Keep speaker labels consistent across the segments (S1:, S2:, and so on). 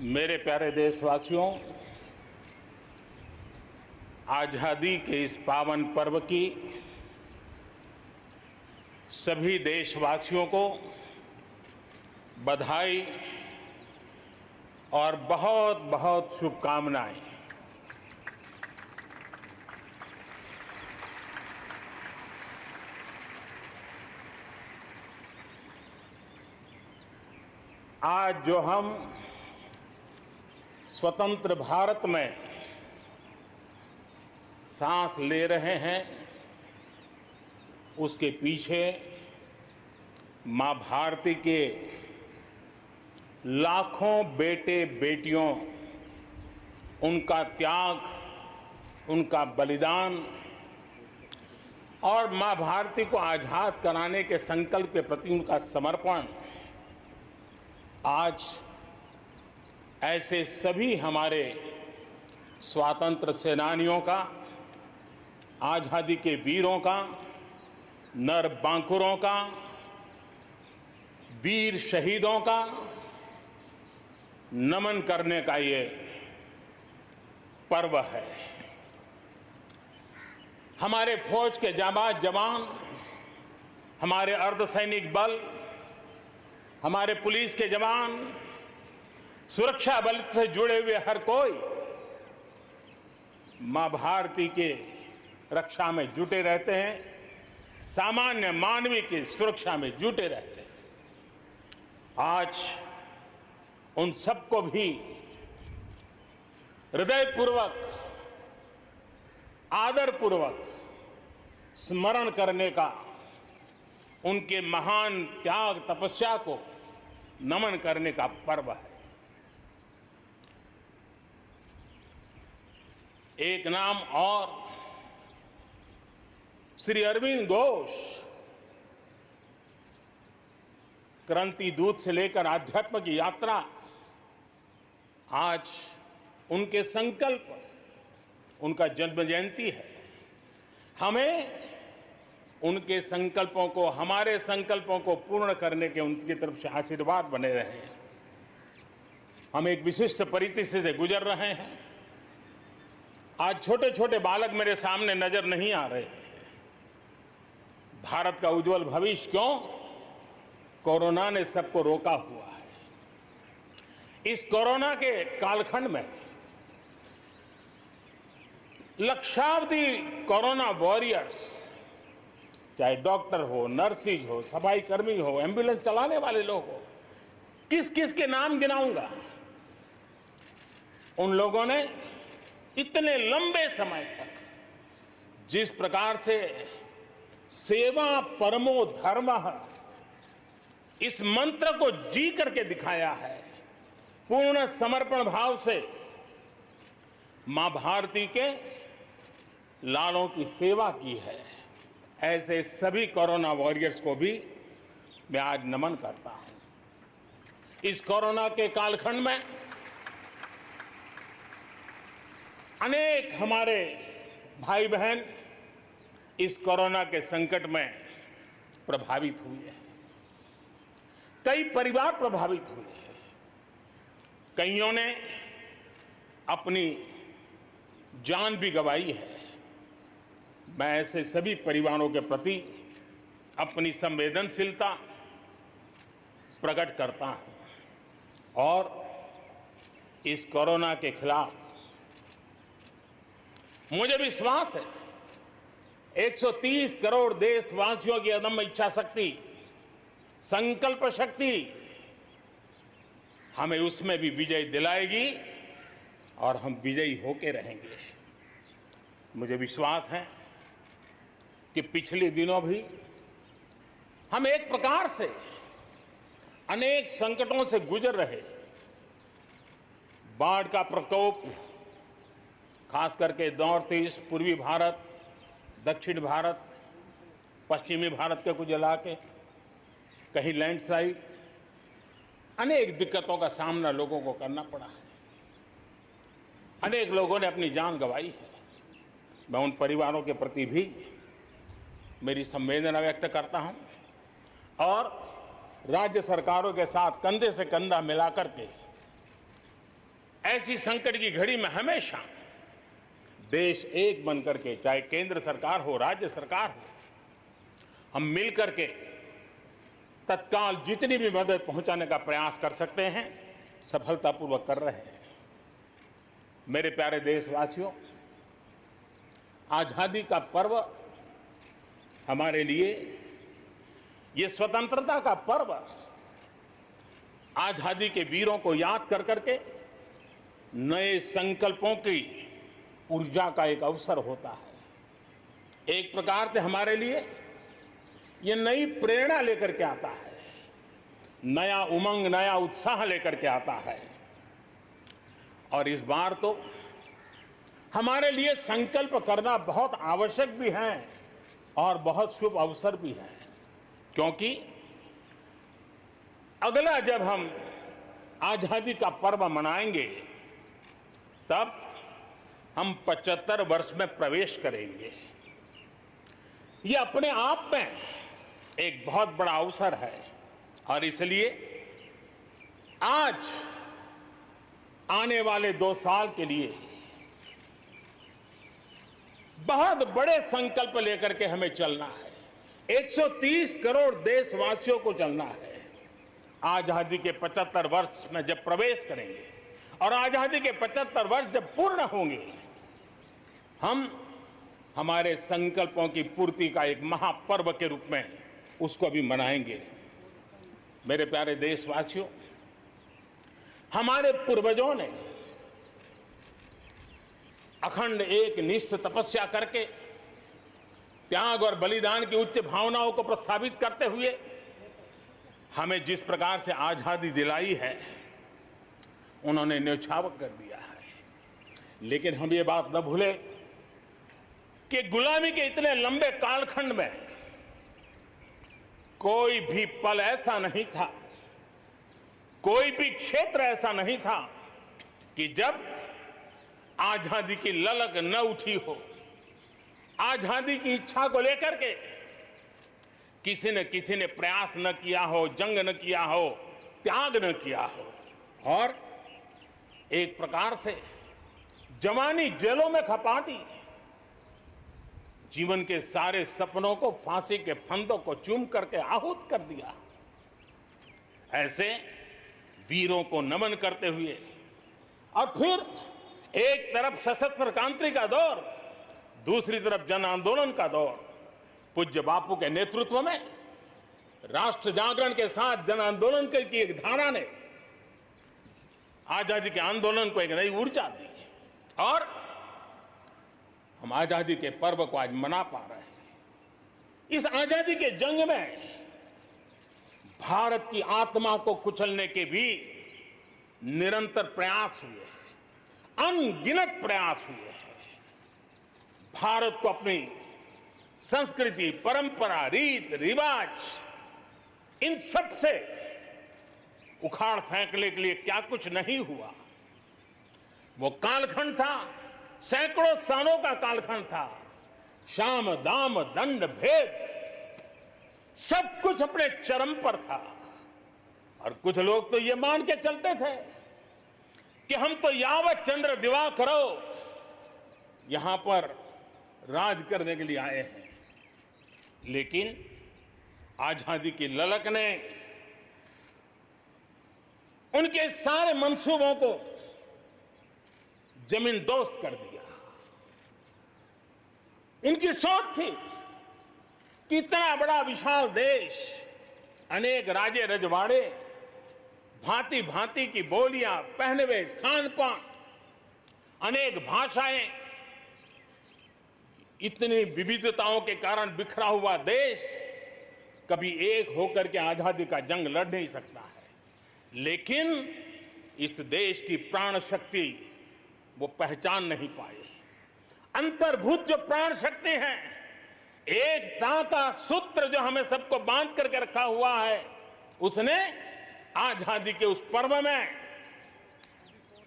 S1: मेरे प्यारे देशवासियों, आज़ादी के इस पावन पर्व की सभी देशवासियों को बधाई और बहुत बहुत शुभकामनाएं। आज जो हम स्वतंत्र भारत में सांस ले रहे हैं, उसके पीछे मां भारती के लाखों बेटे बेटियों, उनका त्याग, उनका बलिदान और मां भारती को आजाद कराने के संकल्प के प्रति उनका समर्पण आज ऐसे सभी हमारे स्वातंत्र्य सेनानियों का, आजादी के वीरों का, नर बांकुरों का, वीर शहीदों का नमन करने का ये पर्व है। हमारे फौज के जाबाज जवान, हमारे अर्धसैनिक बल, हमारे पुलिस के जवान, सुरक्षा बल से जुड़े हुए हर कोई मां भारती के रक्षा में जुटे रहते हैं, सामान्य मानवीय की सुरक्षा में जुटे रहते हैं। आज उन सबको भी हृदयपूर्वक, आदरपूर्वक स्मरण करने का, उनके महान त्याग तपस्या को नमन करने का पर्व है। एक नाम और, श्री अरविंद घोष क्रांति दूत से लेकर आध्यात्म की यात्रा, आज उनके संकल्प, उनका जन्म जयंती है। हमें उनके संकल्पों को, हमारे संकल्पों को पूर्ण करने के उनकी तरफ से आशीर्वाद बने रहे। हम एक विशिष्ट परिस्थिति से गुजर रहे हैं। आज छोटे छोटे बालक मेरे सामने नजर नहीं आ रहे। भारत का उज्जवल भविष्य क्यों? कोरोना ने सबको रोका हुआ है। इस कोरोना के कालखंड में लक्षावधि कोरोना वॉरियर्स, चाहे डॉक्टर हो, नर्सिस हो, सफाई कर्मी हो, एम्बुलेंस चलाने वाले लोग हो, किस किस के नाम गिनाऊंगा। उन लोगों ने इतने लंबे समय तक जिस प्रकार से सेवा परमो धर्मः इस मंत्र को जी करके दिखाया है, पूर्ण समर्पण भाव से मां भारती के लालों की सेवा की है, ऐसे सभी कोरोना वॉरियर्स को भी मैं आज नमन करता हूं। इस कोरोना के कालखंड में अनेक हमारे भाई बहन इस कोरोना के संकट में प्रभावित हुए हैं। कई परिवार प्रभावित हुए हैं। कईयों ने अपनी जान भी गंवाई है। मैं ऐसे सभी परिवारों के प्रति अपनी संवेदनशीलता प्रकट करता हूं और इस कोरोना के खिलाफ मुझे विश्वास है 130 करोड़ देशवासियों की अदम्य इच्छा शक्ति, संकल्प शक्ति हमें उसमें भी विजय दिलाएगी और हम विजयी होके रहेंगे। मुझे विश्वास है कि पिछले दिनों भी हम एक प्रकार से अनेक संकटों से गुजर रहे। बाढ़ का प्रकोप, खास करके नॉर्थ ईस्ट, पूर्वी भारत, दक्षिण भारत, पश्चिमी भारत के कुछ इलाके, कहीं लैंडस्लाइड, अनेक दिक्कतों का सामना लोगों को करना पड़ा है। अनेक लोगों ने अपनी जान गंवाई है। मैं उन परिवारों के प्रति भी मेरी संवेदना व्यक्त करता हूं और राज्य सरकारों के साथ कंधे से कंधा मिलाकर के ऐसी संकट की घड़ी में हमेशा देश एक बन करके, चाहे केंद्र सरकार हो, राज्य सरकार हो, हम मिल करके तत्काल जितनी भी मदद पहुंचाने का प्रयास कर सकते हैं, सफलतापूर्वक कर रहे हैं। मेरे प्यारे देशवासियों, आजादी का पर्व हमारे लिए, ये स्वतंत्रता का पर्व आजादी के वीरों को याद कर करके नए संकल्पों की ऊर्जा का एक अवसर होता है। एक प्रकार से हमारे लिए ये नई प्रेरणा लेकर के आता है, नया उमंग, नया उत्साह लेकर के आता है। और इस बार तो हमारे लिए संकल्प करना बहुत आवश्यक भी है और बहुत शुभ अवसर भी है, क्योंकि अगला जब हम आजादी का पर्व मनाएंगे तब हम 75 वर्ष में प्रवेश करेंगे। ये अपने आप में एक बहुत बड़ा अवसर है और इसलिए आज आने वाले 2 साल के लिए बहुत बड़े संकल्प लेकर के हमें चलना है। 130 करोड़ देशवासियों को चलना है। आजादी के 75 वर्ष में जब प्रवेश करेंगे और आजादी के 75 वर्ष जब पूर्ण होंगे, हम हमारे संकल्पों की पूर्ति का एक महापर्व के रूप में उसको भी मनाएंगे। मेरे प्यारे देशवासियों, हमारे पूर्वजों ने अखंड एक निष्ठ तपस्या करके त्याग और बलिदान की उच्च भावनाओं को प्रस्तावित करते हुए हमें जिस प्रकार से आजादी दिलाई है, उन्होंने न्यौछावर कर दिया है। लेकिन हम ये बात न भूलें कि गुलामी के इतने लंबे कालखंड में कोई भी पल ऐसा नहीं था, कोई भी क्षेत्र ऐसा नहीं था कि जब आजादी की ललक न उठी हो, आजादी की इच्छा को लेकर के किसी ने प्रयास न किया हो, जंग न किया हो, त्याग न किया हो और एक प्रकार से जवानी जेलों में खपा दी, जीवन के सारे सपनों को फांसी के फंदों को चूम करके आहूत कर दिया। ऐसे वीरों को नमन करते हुए और फिर एक तरफ सशस्त्र क्रांति का दौर, दूसरी तरफ जन आंदोलन का दौर, पूज्य बापू के नेतृत्व में राष्ट्र जागरण के साथ जन आंदोलन की एक धारा ने आजादी के आंदोलन को एक नई ऊर्जा दी और हम आजादी के पर्व को आज मना पा रहे हैं। इस आजादी के जंग में भारत की आत्मा को कुचलने के भी निरंतर प्रयास हुए हैं, अनगिनत प्रयास हुए हैं। भारत को अपनी संस्कृति, परंपरा, रीत रिवाज, इन सब से उखाड़ फेंकने के लिए क्या कुछ नहीं हुआ। वो कालखंड था, सैकड़ों सालों का कालखंड था। शाम दाम दंड भेद सब कुछ अपने चरम पर था और कुछ लोग तो ये मान के चलते थे कि हम तो यावत चंद्र दिवाकरो यहां पर राज करने के लिए आए हैं। लेकिन आजादी की ललक ने उनके सारे मंसूबों को जमींदोस्त कर दिया। उनकी सोच थी कि इतना बड़ा विशाल देश, अनेक राजे रजवाड़े, भांति भांति की बोलियां, पहनवेश, खान पान, अनेक भाषाएं, इतनी विविधताओं के कारण बिखरा हुआ देश कभी एक होकर के आजादी का जंग लड़ नहीं सकता है। लेकिन इस देश की प्राण शक्ति वो पहचान नहीं पाए। अंतर्भूत जो प्राण शक्ति है, एकता का सूत्र जो हमें सबको बांध करके रखा हुआ है, उसने आजादी के उस पर्व में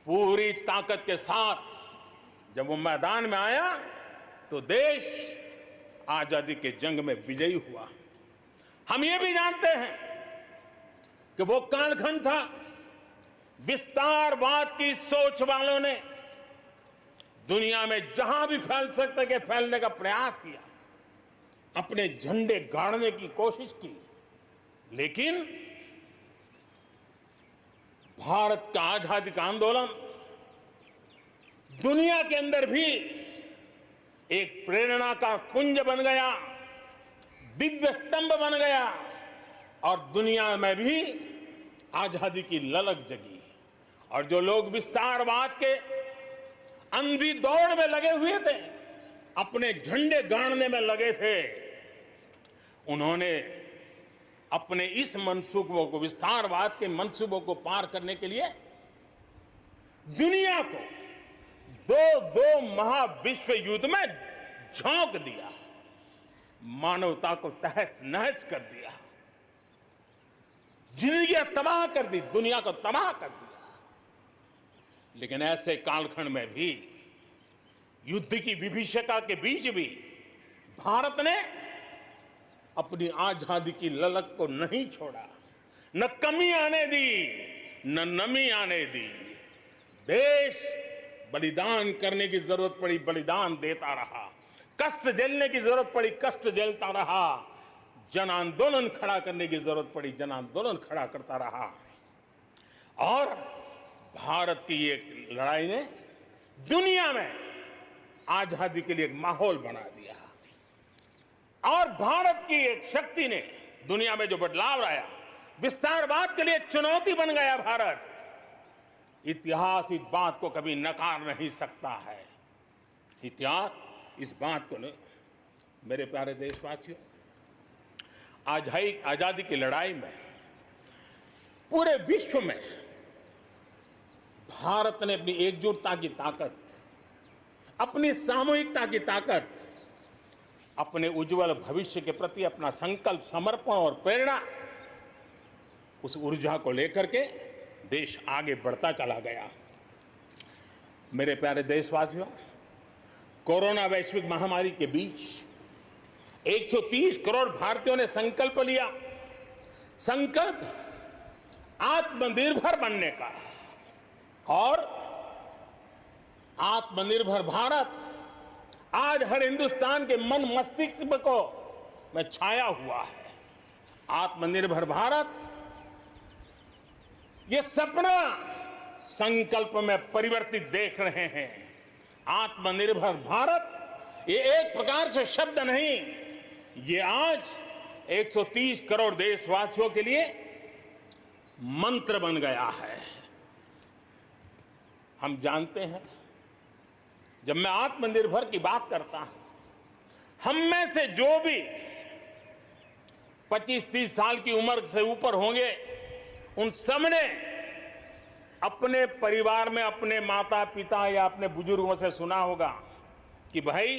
S1: पूरी ताकत के साथ जब वो मैदान में आया तो देश आजादी के जंग में विजयी हुआ। हम ये भी जानते हैं कि वो कालखंड था विस्तारवाद की सोच वालों ने दुनिया में जहां भी फैल सकते के फैलने का प्रयास किया, अपने झंडे गाड़ने की कोशिश की, लेकिन भारत का आजादी का आंदोलन दुनिया के अंदर भी एक प्रेरणा का पुंज बन गया, दिव्य स्तंभ बन गया और दुनिया में भी आजादी की ललक जगी। और जो लोग विस्तारवाद के अंधी दौड़ में लगे हुए थे, अपने झंडे गाड़ने में लगे थे, उन्होंने अपने इस मंसूबों को, विस्तारवाद के मंसूबों को पार करने के लिए दुनिया को दो महाविश्व युद्ध में झोंक दिया, मानवता को तहस नहस कर दिया, जिंदगियां तबाह कर दी, दुनिया को तबाह कर दिया। लेकिन ऐसे कालखंड में भी, युद्ध की विभीषिका के बीच भी भारत ने अपनी आजादी की ललक को नहीं छोड़ा, न कमी आने दी, न नमी आने दी। देश बलिदान करने की जरूरत पड़ी, बलिदान देता रहा, कष्ट झेलने की जरूरत पड़ी, कष्ट झेलता रहा, जन आंदोलन खड़ा करने की जरूरत पड़ी, जन आंदोलन खड़ा करता रहा। और भारत की ये लड़ाई ने दुनिया में आजादी के लिए एक माहौल बना दिया। और भारत की एक शक्ति ने दुनिया में जो बदलाव लाया, विस्तारवाद के लिए एक चुनौती बन गया भारत। इतिहास इस बात को कभी नकार नहीं सकता है। इतिहास इस बात को मेरे प्यारे देशवासियों, आजादी की लड़ाई में पूरे विश्व में भारत ने अपनी एकजुटता की ताकत, अपनी सामूहिकता की ताकत, अपने उज्जवल भविष्य के प्रति अपना संकल्प, समर्पण और प्रेरणा, उस ऊर्जा को लेकर के देश आगे बढ़ता चला गया। मेरे प्यारे देशवासियों, कोरोना वैश्विक महामारी के बीच 130 करोड़ भारतीयों ने संकल्प लिया, संकल्प आत्मनिर्भर बनने का। और आत्मनिर्भर भारत आज हर हिंदुस्तान के मन मस्तिष्क को में छाया हुआ है। आत्मनिर्भर भारत, ये सपना संकल्प में परिवर्तित देख रहे हैं। आत्मनिर्भर भारत ये एक प्रकार से शब्द नहीं, ये आज 130 करोड़ देशवासियों के लिए मंत्र बन गया है। हम जानते हैं, जब मैं आत्मनिर्भर की बात करता हूं, हम में से जो भी 25-30 साल की उम्र से ऊपर होंगे, उन सबने अपने परिवार में अपने माता पिता या अपने बुजुर्गों से सुना होगा कि भाई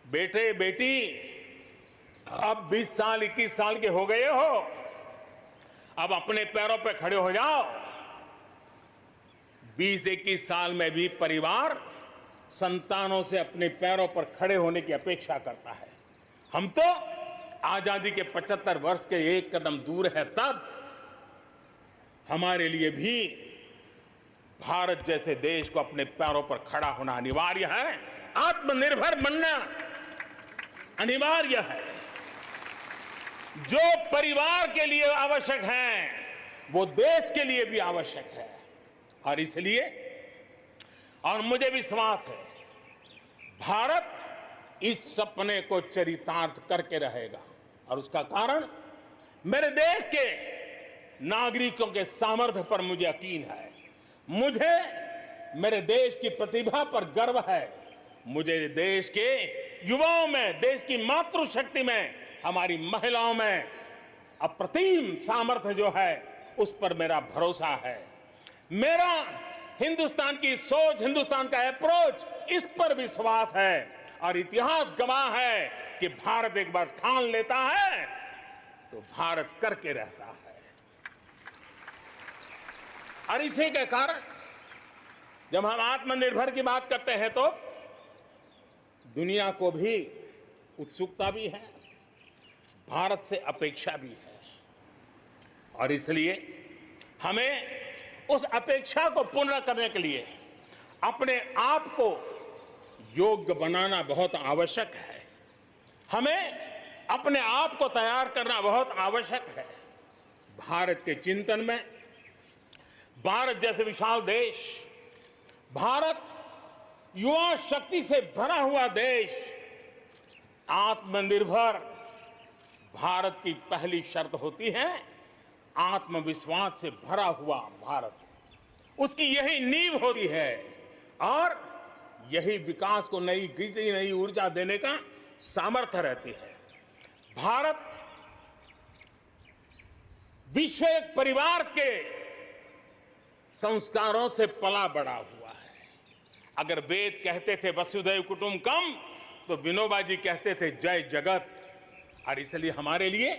S1: बेटे बेटी, अब 20 साल 21 साल के हो गए हो, अब अपने पैरों पे खड़े हो जाओ। 20-21 साल में भी परिवार संतानों से अपने पैरों पर खड़े होने की अपेक्षा करता है। हम तो आजादी के 75 वर्ष के एक कदम दूर है, तब हमारे लिए भी भारत जैसे देश को अपने पैरों पर खड़ा होना अनिवार्य है। आत्मनिर्भर बनना अनिवार्य है। जो परिवार के लिए आवश्यक है, वो देश के लिए भी आवश्यक है। और इसलिए, और मुझे विश्वास है, भारत इस सपने को चरितार्थ करके रहेगा। और उसका कारण मेरे देश के नागरिकों के सामर्थ्य पर मुझे यकीन है। मुझे मेरे देश की प्रतिभा पर गर्व है। मुझे देश के युवाओं में, देश की मातृशक्ति में, हमारी महिलाओं में अप्रतिम सामर्थ्य जो है, उस पर मेरा भरोसा है। मेरा हिंदुस्तान की सोच, हिंदुस्तान का अप्रोच, इस पर विश्वास है। और इतिहास गवाह है कि भारत एक बार ठान लेता है तो भारत करके रहता है। और इसी के कारण जब हम आत्मनिर्भर की बात करते हैं तो दुनिया को भी उत्सुकता भी है, भारत से अपेक्षा भी है। और इसलिए हमें उस अपेक्षा को पूर्ण करने के लिए अपने आप को योग्य बनाना बहुत आवश्यक है। हमें अपने आप को तैयार करना बहुत आवश्यक है। भारत के चिंतन में भारत जैसे विशाल देश, भारत युवा शक्ति से भरा हुआ देश, आत्मनिर्भर भारत की पहली शर्त होती है आत्मविश्वास से भरा हुआ भारत। उसकी यही नींव होती है और यही विकास को नई गति, नई ऊर्जा देने का सामर्थ्य रहती है। भारत विश्व एक परिवार के संस्कारों से पला बड़ा हुआ है। अगर वेद कहते थे वसुधैव कुटुंबकम, तो विनोबा जी कहते थे जय जगत। और इसलिए हमारे लिए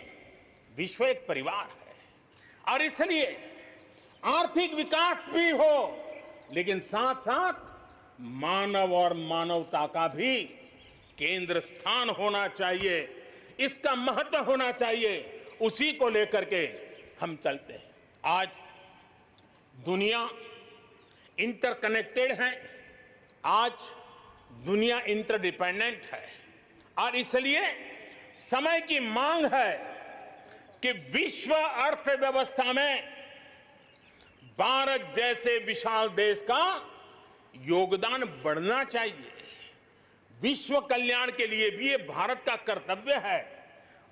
S1: विश्व एक परिवार है और इसलिए आर्थिक विकास भी हो, लेकिन साथ साथ मानव और मानवता का भी केंद्र स्थान होना चाहिए, इसका महत्व होना चाहिए। उसी को लेकर के हम चलते हैं। आज दुनिया इंटरकनेक्टेड है, आज दुनिया इंटरडिपेंडेंट है और इसलिए समय की मांग है कि विश्व अर्थव्यवस्था में भारत जैसे विशाल देश का योगदान बढ़ना चाहिए। विश्व कल्याण के लिए भी ये भारत का कर्तव्य है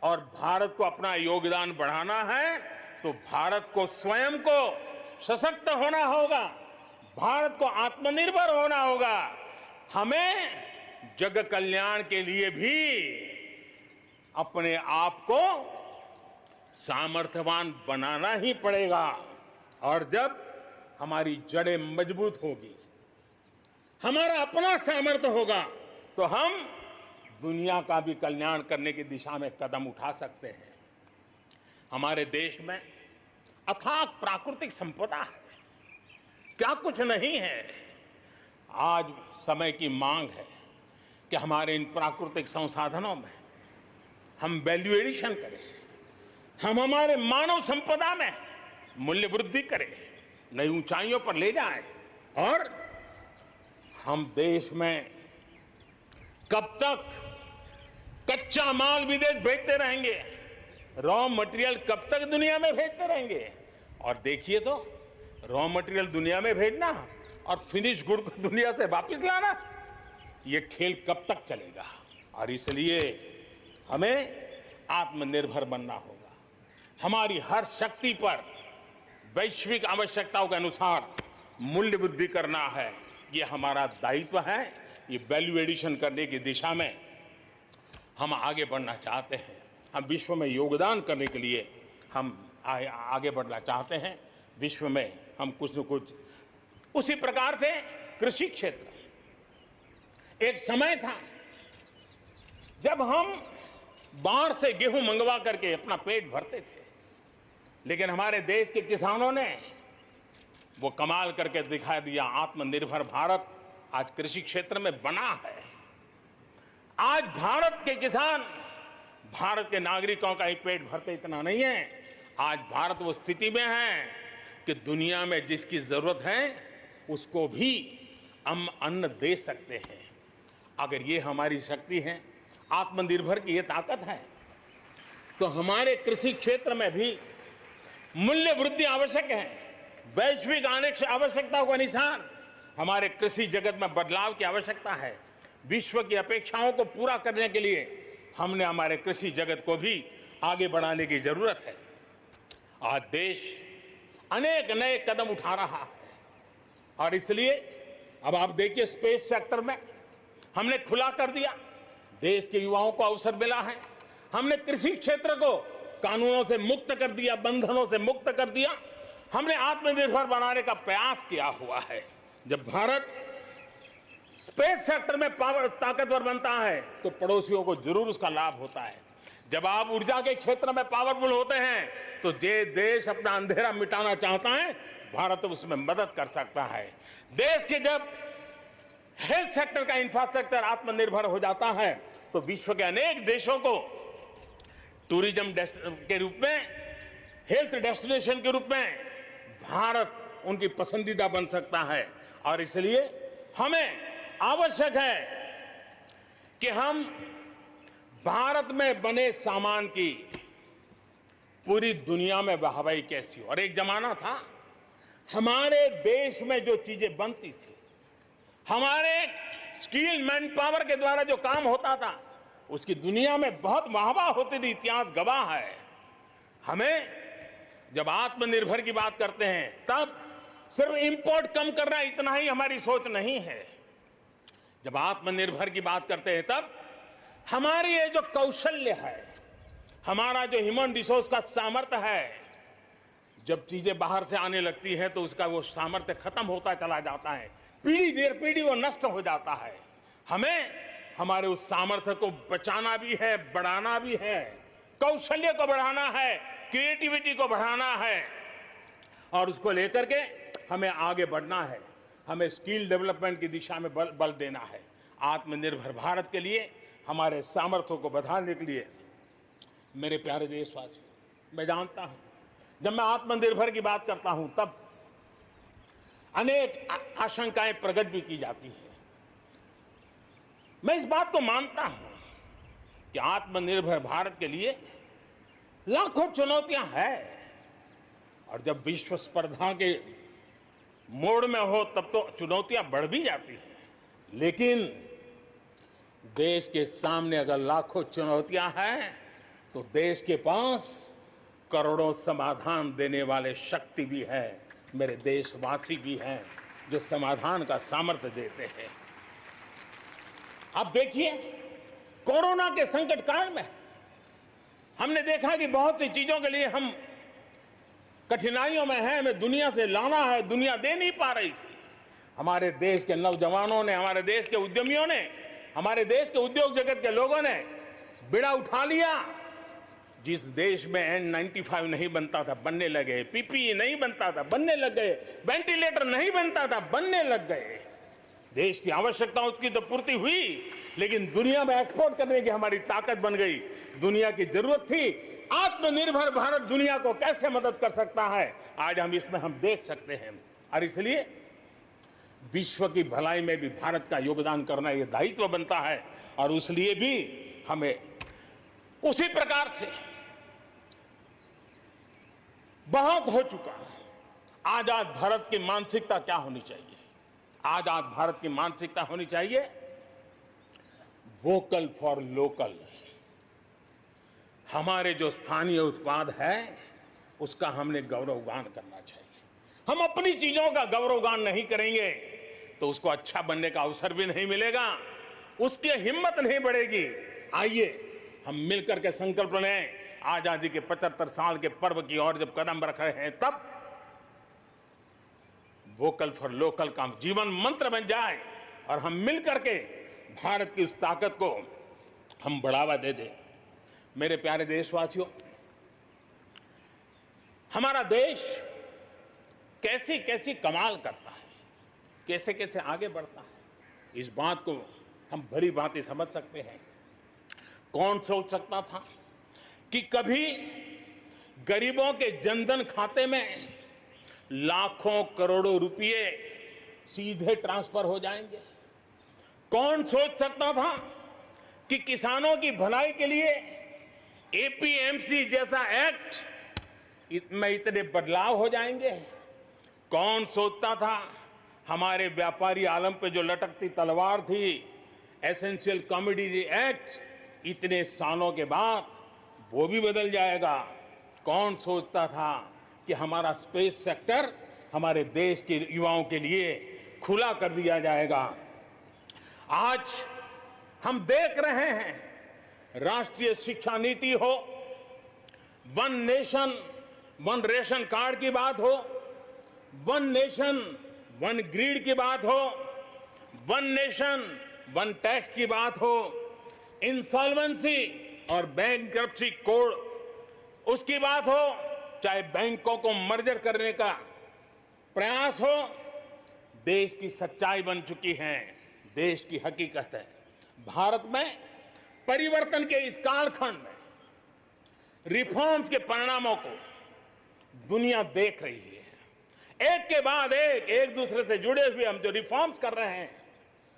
S1: और भारत को अपना योगदान बढ़ाना है तो भारत को स्वयं को सशक्त होना होगा, भारत को आत्मनिर्भर होना होगा। हमें जग कल्याण के लिए भी अपने आप को सामर्थ्यवान बनाना ही पड़ेगा और जब हमारी जड़ें मजबूत होगी, हमारा अपना सामर्थ्य होगा, तो हम दुनिया का भी कल्याण करने की दिशा में कदम उठा सकते हैं। हमारे देश में अथाक प्राकृतिक संपदा है, क्या कुछ नहीं है। आज समय की मांग है कि हमारे इन प्राकृतिक संसाधनों में हम वैल्यू एडिशन करें, हम हमारे मानव संपदा में मूल्य वृद्धि करें, नई ऊंचाइयों पर ले जाएं और हम देश में कब तक कच्चा माल विदेश भेजते रहेंगे, रॉ मटेरियल कब तक दुनिया में भेजते रहेंगे। और देखिए तो रॉ मटेरियल दुनिया में भेजना और फिनिश गुड को दुनिया से वापस लाना, ये खेल कब तक चलेगा। और इसलिए हमें आत्मनिर्भर बनना होगा, हमारी हर शक्ति पर वैश्विक आवश्यकताओं के अनुसार मूल्य वृद्धि करना है, ये हमारा दायित्व है। ये वैल्यू एडिशन करने की दिशा में हम आगे बढ़ना चाहते हैं, हम विश्व में योगदान करने के लिए हम आगे बढ़ना चाहते हैं। विश्व में हम कुछ न कुछ, उसी प्रकार से कृषि क्षेत्र, एक समय था जब हम बाहर से गेहूं मंगवा करके अपना पेट भरते थे, लेकिन हमारे देश के किसानों ने वो कमाल करके दिखा दिया। आत्मनिर्भर भारत आज कृषि क्षेत्र में बना है। आज भारत के किसान, भारत के नागरिकों का ही पेट भरते इतना नहीं है, आज भारत वो स्थिति में है कि दुनिया में जिसकी जरूरत है उसको भी हम अन्न दे सकते हैं। अगर ये हमारी शक्ति है, आत्मनिर्भर की ये ताकत है, तो हमारे कृषि क्षेत्र में भी मूल्य वृद्धि आवश्यक है। वैश्विक आवश्यकताओं के अनुसार हमारे कृषि जगत में बदलाव की आवश्यकता है। विश्व की अपेक्षाओं को पूरा करने के लिए हमने हमारे कृषि जगत को भी आगे बढ़ाने की जरूरत है। आज देश अनेक नए कदम उठा रहा है और इसलिए अब आप देखिए स्पेस सेक्टर में हमने खुला कर दिया, देश के युवाओं को अवसर मिला है। हमने कृषि क्षेत्र को कानूनों से मुक्त कर दिया, बंधनों से मुक्त कर दिया। हमने आत्मनिर्भर बनाने का प्रयास किया हुआ है। जब भारत स्पेस सेक्टर में ताकतवर बनता है तो पड़ोसियों को जरूर उसका लाभ होता है। जब आप ऊर्जा के क्षेत्र में पावरफुल होते हैं तो जे देश अपना अंधेरा मिटाना चाहता है, भारत उसमें मदद कर सकता है। देश के जब हेल्थ सेक्टर का इंफ्रास्ट्रक्चर आत्मनिर्भर हो जाता है तो विश्व के अनेक देशों को टूरिज्म के रूप में, हेल्थ डेस्टिनेशन के रूप में भारत उनकी पसंदीदा बन सकता है। और इसलिए हमें आवश्यक है कि हम भारत में बने सामान की पूरी दुनिया में वाहवाही कैसी हो। और एक जमाना था हमारे देश में जो चीजें बनती थी, हमारे स्किल मैन पावर के द्वारा जो काम होता था, उसकी दुनिया में बहुत वाहवाही होती थी, इतिहास गवाह है। हमें जब आत्मनिर्भर की बात करते हैं तब सिर्फ इंपोर्ट कम करना इतना ही हमारी सोच नहीं है। जब आत्मनिर्भर की बात करते हैं तब हमारी ये जो कौशल्य है, हमारा जो ह्यूमन रिसोर्स का सामर्थ्य है, जब चीजें बाहर से आने लगती हैं तो उसका वो सामर्थ्य खत्म होता चला जाता है, पीढ़ी दर पीढ़ी वो नष्ट हो जाता है। हमें हमारे उस सामर्थ्य को बचाना भी है, बढ़ाना भी है, कौशल्य को बढ़ाना है, क्रिएटिविटी को बढ़ाना है और उसको लेकर के हमें आगे बढ़ना है। हमें स्किल डेवलपमेंट की दिशा में बल देना है। आत्मनिर्भर भारत के लिए, हमारे सामर्थ्य को बढ़ाने के लिए मेरे प्यारे देशवासियों, मैं जानता हूं जब मैं आत्मनिर्भर की बात करता हूं तब अनेक आशंकाएं प्रकट भी की जाती है। मैं इस बात को मानता हूं कि आत्मनिर्भर भारत के लिए लाखों चुनौतियां हैं और जब विश्व स्पर्धा के मोड़ में हो तब तो चुनौतियां बढ़ भी जाती हैं। लेकिन देश के सामने अगर लाखों चुनौतियां हैं तो देश के पास करोड़ों समाधान देने वाले शक्ति भी है, मेरे देशवासी भी हैं जो समाधान का सामर्थ्य देते हैं। अब देखिए, कोरोना के संकट काल में हमने देखा कि बहुत सी चीजों के लिए हम कठिनाइयों में हैं, हमें दुनिया से लाना है, दुनिया दे नहीं पा रही थी। हमारे देश के नौजवानों ने, हमारे देश के उद्यमियों ने, हमारे देश के उद्योग जगत के लोगों ने बीड़ा उठा लिया। जिस देश में N95 नहीं बनता था बनने लगे, PPE नहीं बनता था बनने लग गए, वेंटिलेटर नहीं बनता था बनने लग गए। देश की आवश्यकताओं की तो पूर्ति हुई, लेकिन दुनिया में एक्सपोर्ट करने की हमारी ताकत बन गई। दुनिया की जरूरत थी आत्मनिर्भर भारत दुनिया को कैसे मदद कर सकता है, आज हम इसमें देख सकते हैं। और इसलिए विश्व की भलाई में भी भारत का योगदान करना ये दायित्व बनता है और उसलिए भी हमें उसी प्रकार से बहुत हो चुका है। आजाद भारत की मानसिकता क्या होनी चाहिए? आजाद भारत की मानसिकता होनी चाहिए वोकल फॉर लोकल। हमारे जो स्थानीय उत्पाद है उसका हमने गौरवगान करना चाहिए। हम अपनी चीजों का गौरवगान नहीं करेंगे तो उसको अच्छा बनने का अवसर भी नहीं मिलेगा, उसकी हिम्मत नहीं बढ़ेगी। आइए हम मिलकर के संकल्प लें, आजादी के 75 साल के पर्व की ओर जब कदम रख रहे हैं तब वोकल फॉर लोकल का जीवन मंत्र बन जाए और हम मिलकर के भारत की उस ताकत को हम बढ़ावा दे दें। मेरे प्यारे देशवासियों, हमारा देश कैसी कैसी कमाल करता है, कैसे कैसे आगे बढ़ता है, इस बात को हम भली भांति समझ सकते हैं। कौन सोच सकता था कि कभी गरीबों के जनधन खाते में लाखों करोड़ों रुपए सीधे ट्रांसफर हो जाएंगे? कौन सोच सकता था कि किसानों की भलाई के लिए एपीएमसी जैसा एक्ट में इतने बदलाव हो जाएंगे? कौन सोचता था हमारे व्यापारी आलम पे जो लटकती तलवार थी, एसेंशियल कमोडिटी एक्ट, इतने सालों के बाद वो भी बदल जाएगा? कौन सोचता था कि हमारा स्पेस सेक्टर हमारे देश के युवाओं के लिए खुला कर दिया जाएगा? आज हम देख रहे हैं राष्ट्रीय शिक्षा नीति हो, one nation one ration card की बात हो, वन नेशन वन ग्रिड की बात हो, वन नेशन वन टैक्स की बात हो, इंसॉल्वेंसी और बैंकरप्सी कोड उसकी बात हो, चाहे बैंकों को मर्जर करने का प्रयास हो, देश की सच्चाई बन चुकी है, देश की हकीकत है। भारत में परिवर्तन के इस कालखंड में रिफॉर्म्स के परिणामों को दुनिया देख रही है। एक के बाद एक दूसरे से जुड़े हुए हम जो रिफॉर्म्स कर रहे हैं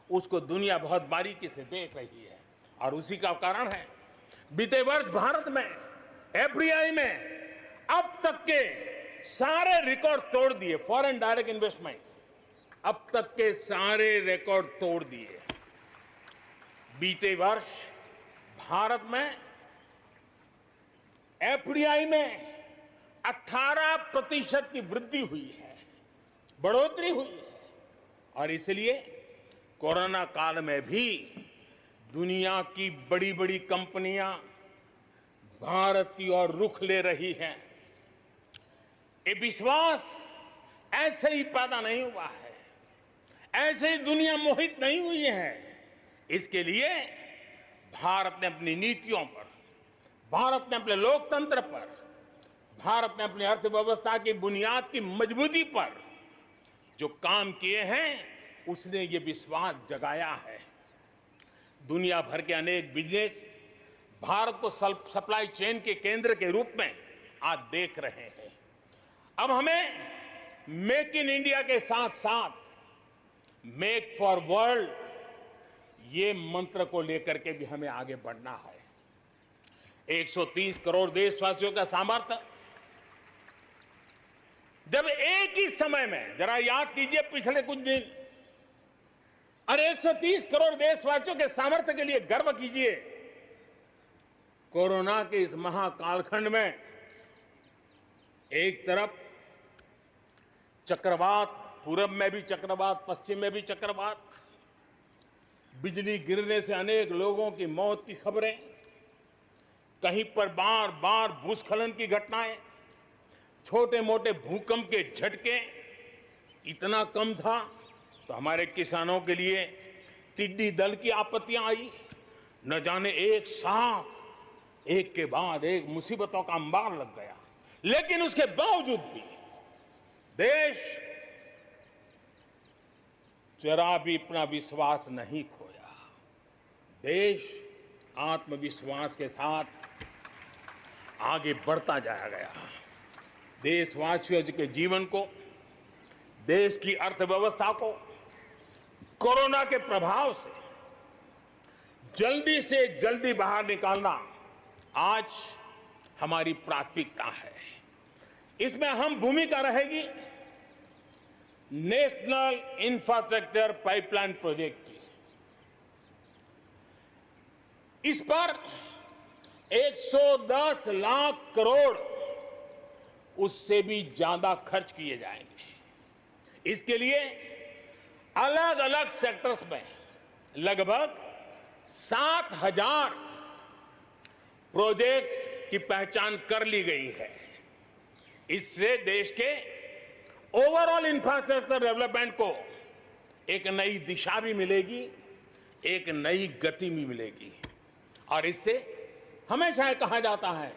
S1: उसको दुनिया बहुत बारीकी से देख रही है। और उसी का कारण है बीते वर्ष भारत में एफडीआई में अब तक के सारे रिकॉर्ड तोड़ दिए। फॉरेन डायरेक्ट इन्वेस्टमेंट अब तक के सारे रिकॉर्ड तोड़ दिए। बीते वर्ष भारत में एफडीआई में 18% की वृद्धि हुई है, बढ़ोतरी हुई है। और इसलिए कोरोना काल में भी दुनिया की बड़ी बड़ी कंपनियां भारत की ओर रुख ले रही हैं। ये विश्वास ऐसे ही पैदा नहीं हुआ है, ऐसे ही दुनिया मोहित नहीं हुई है। इसके लिए भारत ने अपनी नीतियों पर, भारत ने अपने लोकतंत्र पर, भारत ने अपनी अर्थव्यवस्था की बुनियाद की मजबूती पर जो काम किए हैं उसने ये विश्वास जगाया है। दुनिया भर के अनेक बिजनेस भारत को सप्लाई चेन के केंद्र के रूप में आज देख रहे हैं। अब हमें मेक इन इंडिया के साथ साथ मेक फॉर वर्ल्ड ये मंत्र को लेकर के भी हमें आगे बढ़ना है। 130 करोड़ देशवासियों का सामर्थ्य, जब एक ही समय में, जरा याद कीजिए पिछले कुछ दिन, और 130 करोड़ देशवासियों के सामर्थ्य के लिए गर्व कीजिए। कोरोना के इस महाकालखंड में एक तरफ चक्रवात, पूरब में भी चक्रवात, पश्चिम में भी चक्रवात, बिजली गिरने से अनेक लोगों की मौत की खबरें, कहीं पर बार बार भूस्खलन की घटनाएं, छोटे मोटे भूकंप के झटके इतना कम था तो हमारे किसानों के लिए टिड्डी दल की आपत्तियां आई। न जाने एक साथ एक के बाद एक मुसीबतों का अंबार लग गया। लेकिन उसके बावजूद भी देश जरा भी अपना विश्वास नहीं खोया। देश आत्मविश्वास के साथ आगे बढ़ता जाया गया। देशवासियों के जीवन को, देश की अर्थव्यवस्था को कोरोना के प्रभाव से जल्दी बाहर निकालना आज हमारी प्राथमिकता है। इसमें अहम भूमिका रहेगी नेशनल इंफ्रास्ट्रक्चर पाइपलाइन प्रोजेक्ट की। इस पर 110 लाख करोड़ उससे भी ज्यादा खर्च किए जाएंगे। इसके लिए अलग अलग सेक्टर्स में लगभग 7,000 प्रोजेक्ट्स की पहचान कर ली गई है। इससे देश के ओवरऑल इंफ्रास्ट्रक्चर डेवलपमेंट को एक नई दिशा भी मिलेगी, एक नई गति भी मिलेगी। और इससे हमेशा ये कहा जाता है,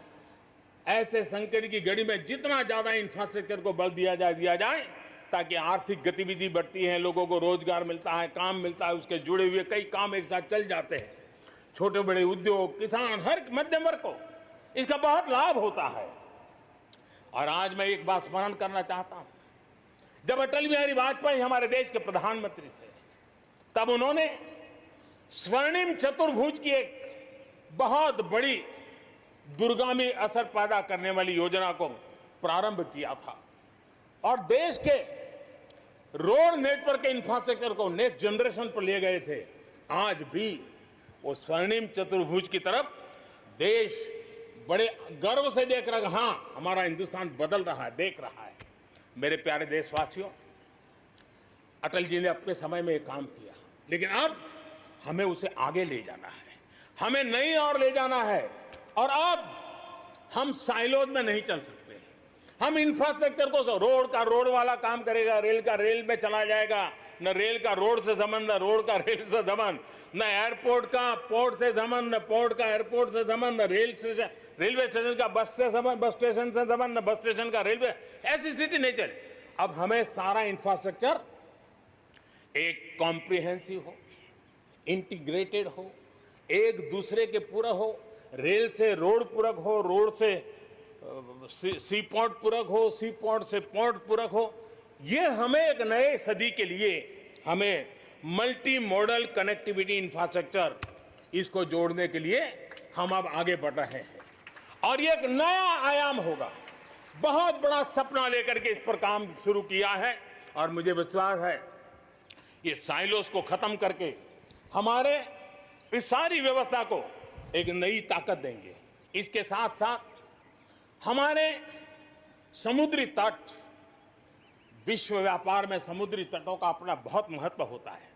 S1: ऐसे संकट की घड़ी में जितना ज्यादा इंफ्रास्ट्रक्चर को बल दिया जाए ताकि आर्थिक गतिविधि बढ़ती है, लोगों को रोजगार मिलता है, काम मिलता है, उसके जुड़े हुए कई काम एक साथ चल जाते हैं। छोटे बड़े उद्योग, किसान, हर मध्यम वर्ग को इसका बहुत लाभ होता है। और आज मैं एक बात स्मरण करना चाहता हूं, जब अटल बिहारी वाजपेयी हमारे देश के प्रधानमंत्री थे, तब उन्होंने स्वर्णिम चतुर्भुज की एक बहुत बड़ी दूरगामी असर पैदा करने वाली योजना को प्रारंभ किया था और देश के रोड नेटवर्क के इंफ्रास्ट्रक्चर को नेक्स्ट जनरेशन पर ले गए थे। आज भी वो स्वर्णिम चतुर्भुज की तरफ देश बड़े गर्व से देख रहा है। हाँ, हमारा हिंदुस्तान बदल रहा है, देख रहा है। मेरे प्यारे देशवासियों, अटल जी ने अपने समय में एक काम किया, लेकिन अब हमें उसे आगे ले जाना है, हमें नई ओर ले जाना है। और अब हम साइलोज में नहीं चल सकते। हम इंफ्रास्ट्रक्चर को, रोड का रोड वाला काम करेगा, रेल का रेल में चला जाएगा, न रेल का रोड से संबंध, न रोड का रेल से संबंध, न एयरपोर्ट का पोर्ट से संबंध, न पोर्ट का एयरपोर्ट से संबंध, न रेलवे स्टेशन का बस से संबंध, बस स्टेशन से संबंध, न बस स्टेशन का रेलवे। ऐसी स्थिति नहीं चले। अब हमें सारा इंफ्रास्ट्रक्चर एक कॉम्प्रिहेंसिव हो, इंटीग्रेटेड हो, एक दूसरे के पूरक हो। रेल से रोड पूरक हो, रोड से सी पोर्ट पूरक हो, सी पोर्ट से पोर्ट पूरक हो। ये हमें एक नए सदी के लिए हमें मल्टी मॉडल कनेक्टिविटी इंफ्रास्ट्रक्चर इसको जोड़ने के लिए हम अब आगे बढ़ रहे हैं और ये एक नया आयाम होगा। बहुत बड़ा सपना लेकर के इस पर काम शुरू किया है और मुझे विश्वास है ये साइलोस को खत्म करके हमारे इस सारी व्यवस्था को एक नई ताकत देंगे। इसके साथ साथ हमारे समुद्री तट, विश्व व्यापार में समुद्री तटों का अपना बहुत महत्व होता है।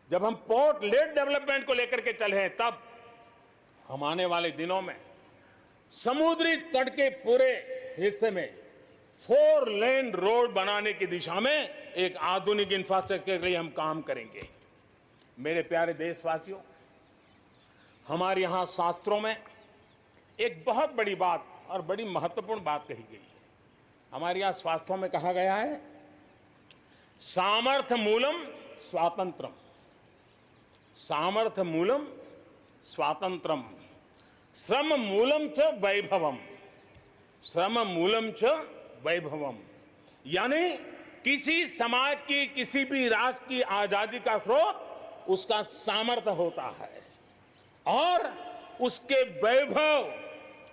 S1: जब हम पोर्ट लेड डेवलपमेंट को लेकर के चले हैं तब हम आने वाले दिनों में समुद्री तट के पूरे हिस्से में 4 लेन रोड बनाने की दिशा में एक आधुनिक इंफ्रास्ट्रक्चर के लिए हम काम करेंगे। मेरे प्यारे देशवासियों, हमारे यहां शास्त्रों में एक बहुत बड़ी बात और बड़ी महत्वपूर्ण बात कही गई है। हमारे यहां शास्त्रों में कहा गया है, सामर्थ्य मूलम स्वातंत्रम, सामर्थ्य मूलम स्वातंत्रम, श्रम मूलम च वैभवम, श्रम मूलम च वैभवम। यानी किसी समाज की, किसी भी राष्ट्र की आजादी का स्रोत उसका सामर्थ्य होता है और उसके वैभव,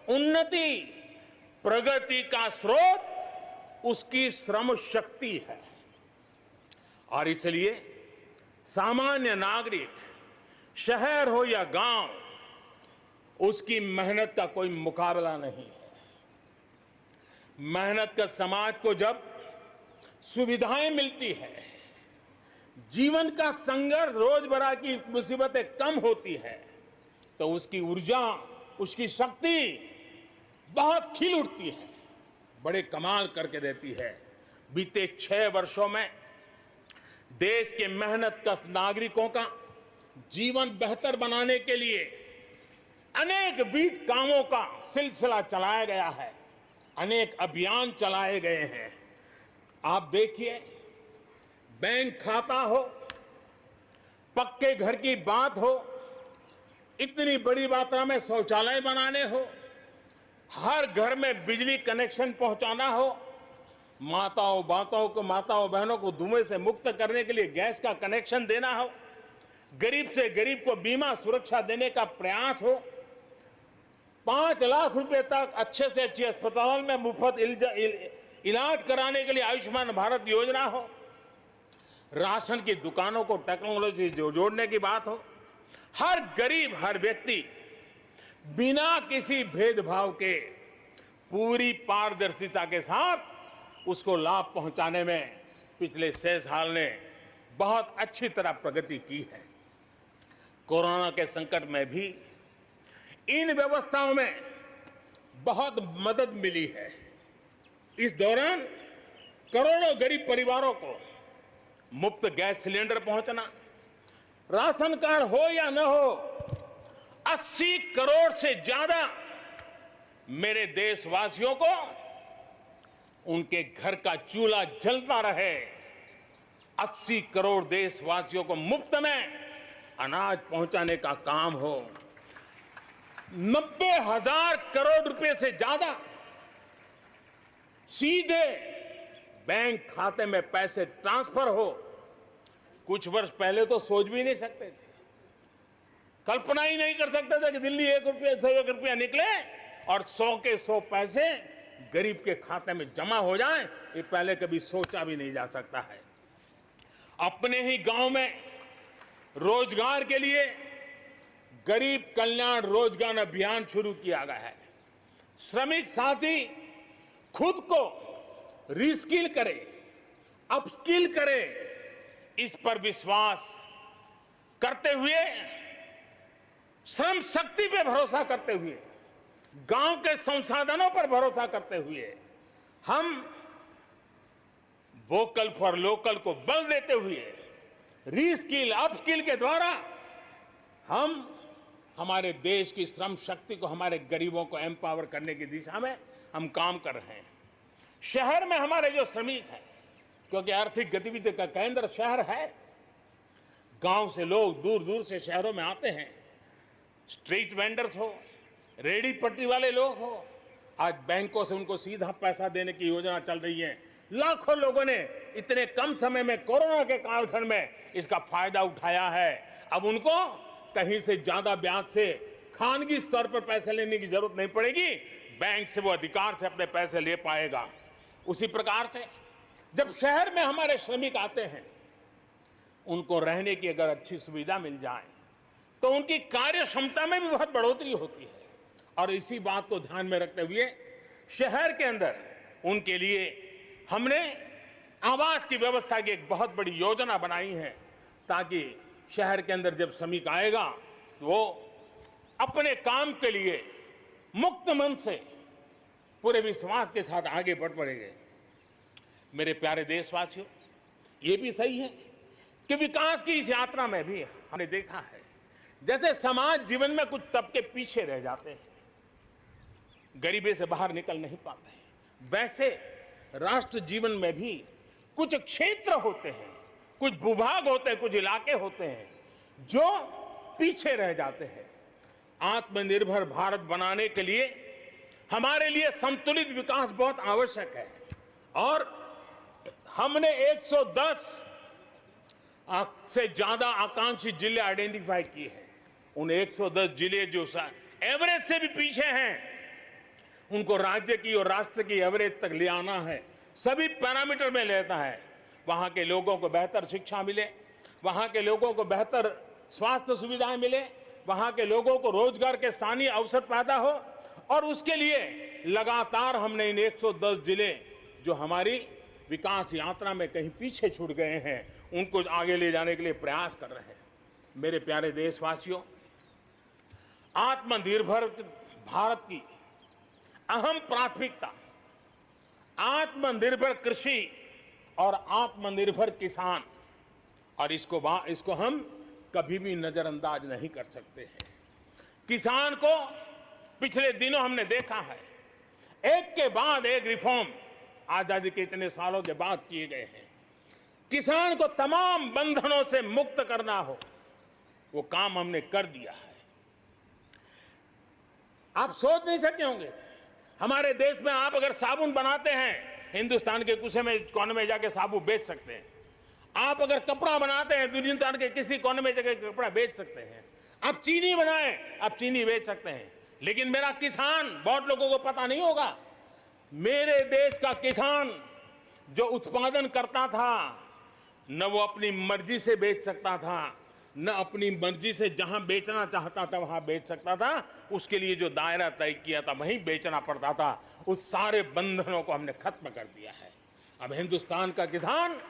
S1: उन्नति, प्रगति का स्रोत उसकी श्रम शक्ति है। और इसलिए सामान्य नागरिक, शहर हो या गांव, उसकी मेहनत का कोई मुकाबला नहीं है। मेहनत का समाज को जब सुविधाएं मिलती है, जीवन का संघर्ष, रोजमर्रा की मुसीबतें कम होती है, तो उसकी ऊर्जा, उसकी शक्ति बहुत खिल उठती है, बड़े कमाल करके देती है। बीते 6 वर्षों में देश के मेहनतकश नागरिकों का जीवन बेहतर बनाने के लिए अनेक विविध कामों का सिलसिला चलाया गया है, अनेक अभियान चलाए गए हैं। आप देखिए, बैंक खाता हो, पक्के घर की बात हो, इतनी बड़ी मात्रा में शौचालय बनाने हो, हर घर में बिजली कनेक्शन पहुंचाना हो, माताओं बहनों को धुएं से मुक्त करने के लिए गैस का कनेक्शन देना हो, गरीब से गरीब को बीमा सुरक्षा देने का प्रयास हो, 5 लाख रुपए तक अच्छे से अच्छे अस्पताल में मुफ्त इलाज कराने के लिए आयुष्मान भारत योजना हो, राशन की दुकानों को टेक्नोलॉजी जोड़ने की बात हो, हर गरीब, हर व्यक्ति बिना किसी भेदभाव के पूरी पारदर्शिता के साथ उसको लाभ पहुंचाने में पिछले 6 साल ने बहुत अच्छी तरह प्रगति की है। कोरोना के संकट में भी इन व्यवस्थाओं में बहुत मदद मिली है। इस दौरान करोड़ों गरीब परिवारों को मुफ्त गैस सिलेंडर पहुंचना, राशन कार्ड हो या न हो, 80 करोड़ से ज्यादा मेरे देशवासियों को उनके घर का चूल्हा जलता रहे, 80 करोड़ देशवासियों को मुफ्त में अनाज पहुंचाने का काम हो, 90,000 करोड़ रुपए से ज्यादा सीधे बैंक खाते में पैसे ट्रांसफर हो। कुछ वर्ष पहले तो सोच भी नहीं सकते थे, कल्पना ही नहीं कर सकते थे कि दिल्ली 1 रुपया से 1 रुपया निकले और 100 के 100 पैसे गरीब के खाते में जमा हो जाएं। ये पहले कभी सोचा भी नहीं जा सकता है। अपने ही गांव में रोजगार के लिए गरीब कल्याण रोजगार अभियान शुरू किया गया है। श्रमिक साथी खुद को रिस्किल करे, अपस्किल करे, इस पर विश्वास करते हुए, श्रम शक्ति पे भरोसा करते हुए, गांव के संसाधनों पर भरोसा करते हुए, हम वोकल फॉर लोकल को बल देते हुए, रीस्किल, अपस्किल के द्वारा हम हमारे देश की श्रम शक्ति को, हमारे गरीबों को एम्पावर करने की दिशा में हम काम कर रहे हैं। शहर में हमारे जो श्रमिक हैं, क्योंकि आर्थिक गतिविधि का केंद्र शहर है, गांव से लोग दूर दूर से शहरों में आते हैं। स्ट्रीट वेंडर्स हो, रेडी पट्टी वाले लोग हो, आज बैंकों से उनको सीधा पैसा देने की योजना चल रही है। लाखों लोगों ने इतने कम समय में कोरोना के कालखंड में इसका फायदा उठाया है, अब उनको कहीं से ज्यादा ब्याज से खानगी स्तर पर पैसे लेने की जरूरत नहीं पड़ेगी, बैंक से वो अधिकार से अपने पैसे ले पाएगा। उसी प्रकार से जब शहर में हमारे श्रमिक आते हैं, उनको रहने की अगर अच्छी सुविधा मिल जाए तो उनकी कार्य क्षमता में भी बहुत बढ़ोतरी होती है। और इसी बात को ध्यान में रखते हुए शहर के अंदर उनके लिए हमने आवास की व्यवस्था की एक बहुत बड़ी योजना बनाई है, ताकि शहर के अंदर जब श्रमिक आएगा तो वो अपने काम के लिए मुक्त मन से पूरे विश्वास के साथ आगे बढ़ पड़ेंगे। मेरे प्यारे देशवासियों, ये भी सही है कि विकास की इस यात्रा में भी हमने देखा है जैसे समाज जीवन में कुछ तबके पीछे रह जाते हैं, गरीबी से बाहर निकल नहीं पाते हैं, वैसे राष्ट्र जीवन में भी कुछ क्षेत्र होते हैं, कुछ भूभाग होते हैं, कुछ इलाके होते हैं जो पीछे रह जाते हैं। आत्मनिर्भर भारत बनाने के लिए हमारे लिए संतुलित विकास बहुत आवश्यक है और हमने 110 से ज्यादा आकांक्षी जिले आइडेंटिफाई किए हैं। उन 110 जिले जो एवरेज से भी पीछे हैं, उनको राज्य की और राष्ट्र की एवरेज तक ले आना है। सभी पैरामीटर में लेता है। वहां के लोगों को बेहतर शिक्षा मिले, वहां के लोगों को बेहतर स्वास्थ्य सुविधाएं मिले, वहां के लोगों को रोजगार के स्थानीय अवसर पैदा हो, और उसके लिए लगातार हमने इन 110 जिले जो हमारी विकास यात्रा में कहीं पीछे छूट गए हैं, उनको आगे ले जाने के लिए प्रयास कर रहे हैं। मेरे प्यारे देशवासियों, आत्मनिर्भर भारत की अहम प्राथमिकता आत्मनिर्भर कृषि और आत्मनिर्भर किसान, और इसको हम कभी भी नजरअंदाज नहीं कर सकते हैं। किसान को पिछले दिनों हमने देखा है, एक के बाद एक रिफॉर्म आजादी के इतने सालों के बाद किए गए हैं। किसान को तमाम बंधनों से मुक्त करना हो, वो काम हमने कर दिया है। आप सोच नहीं सकते होंगे, हमारे देश में आप अगर साबुन बनाते हैं, हिंदुस्तान के कोने में जाके साबुन बेच सकते हैं। आप अगर कपड़ा बनाते हैं, हिंदुस्तान के किसी कोने में जाके कपड़ा बेच सकते हैं। आप चीनी बनाएं, आप चीनी बेच सकते हैं। लेकिन मेरा किसान, बहुत लोगों को पता नहीं होगा, मेरे देश का किसान जो उत्पादन करता था, न वो अपनी मर्जी से बेच सकता था, न अपनी मर्जी से जहां बेचना चाहता था वहां बेच सकता था। उसके लिए जो दायरा तय किया था वहीं बेचना पड़ता था। उस सारे बंधनों को हमने खत्म कर दिया है। अब हिंदुस्तान का किसान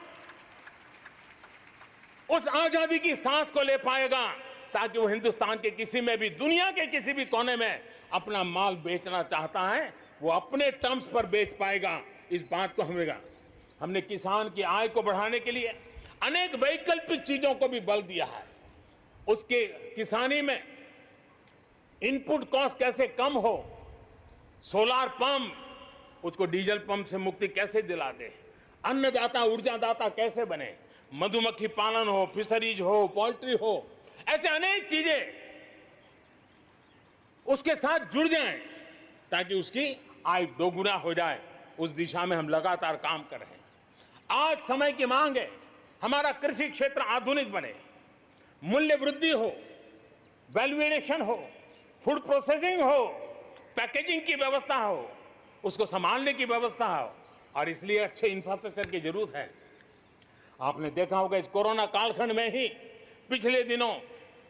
S1: उस आजादी की सांस को ले पाएगा, ताकि वो हिंदुस्तान के किसी में भी, दुनिया के किसी भी कोने में अपना माल बेचना चाहता है, वो अपने टर्म्स पर बेच पाएगा। इस बात को हमने किसान की आय को बढ़ाने के लिए अनेक वैकल्पिक चीजों को भी बल दिया है। उसके किसानी में इनपुट कॉस्ट कैसे कम हो, सोलार पंप, उसको डीजल पंप से मुक्ति कैसे दिला दे, अन्नदाता ऊर्जादाता कैसे बने, मधुमक्खी पालन हो, फिशरीज हो, पोल्ट्री हो, ऐसे अनेक चीजें उसके साथ जुड़ जाएं, ताकि उसकी आय दोगुना हो जाए। उस दिशा में हम लगातार काम कर रहे हैं। आज समय की मांग है, हमारा कृषि क्षेत्र आधुनिक बने, मूल्य वृद्धि हो, वैल्यू एडिशन हो, फूड प्रोसेसिंग हो, पैकेजिंग की व्यवस्था हो, उसको संभालने की व्यवस्था हो, और इसलिए अच्छे इंफ्रास्ट्रक्चर की जरूरत है। आपने देखा होगा इस कोरोना कालखंड में ही पिछले दिनों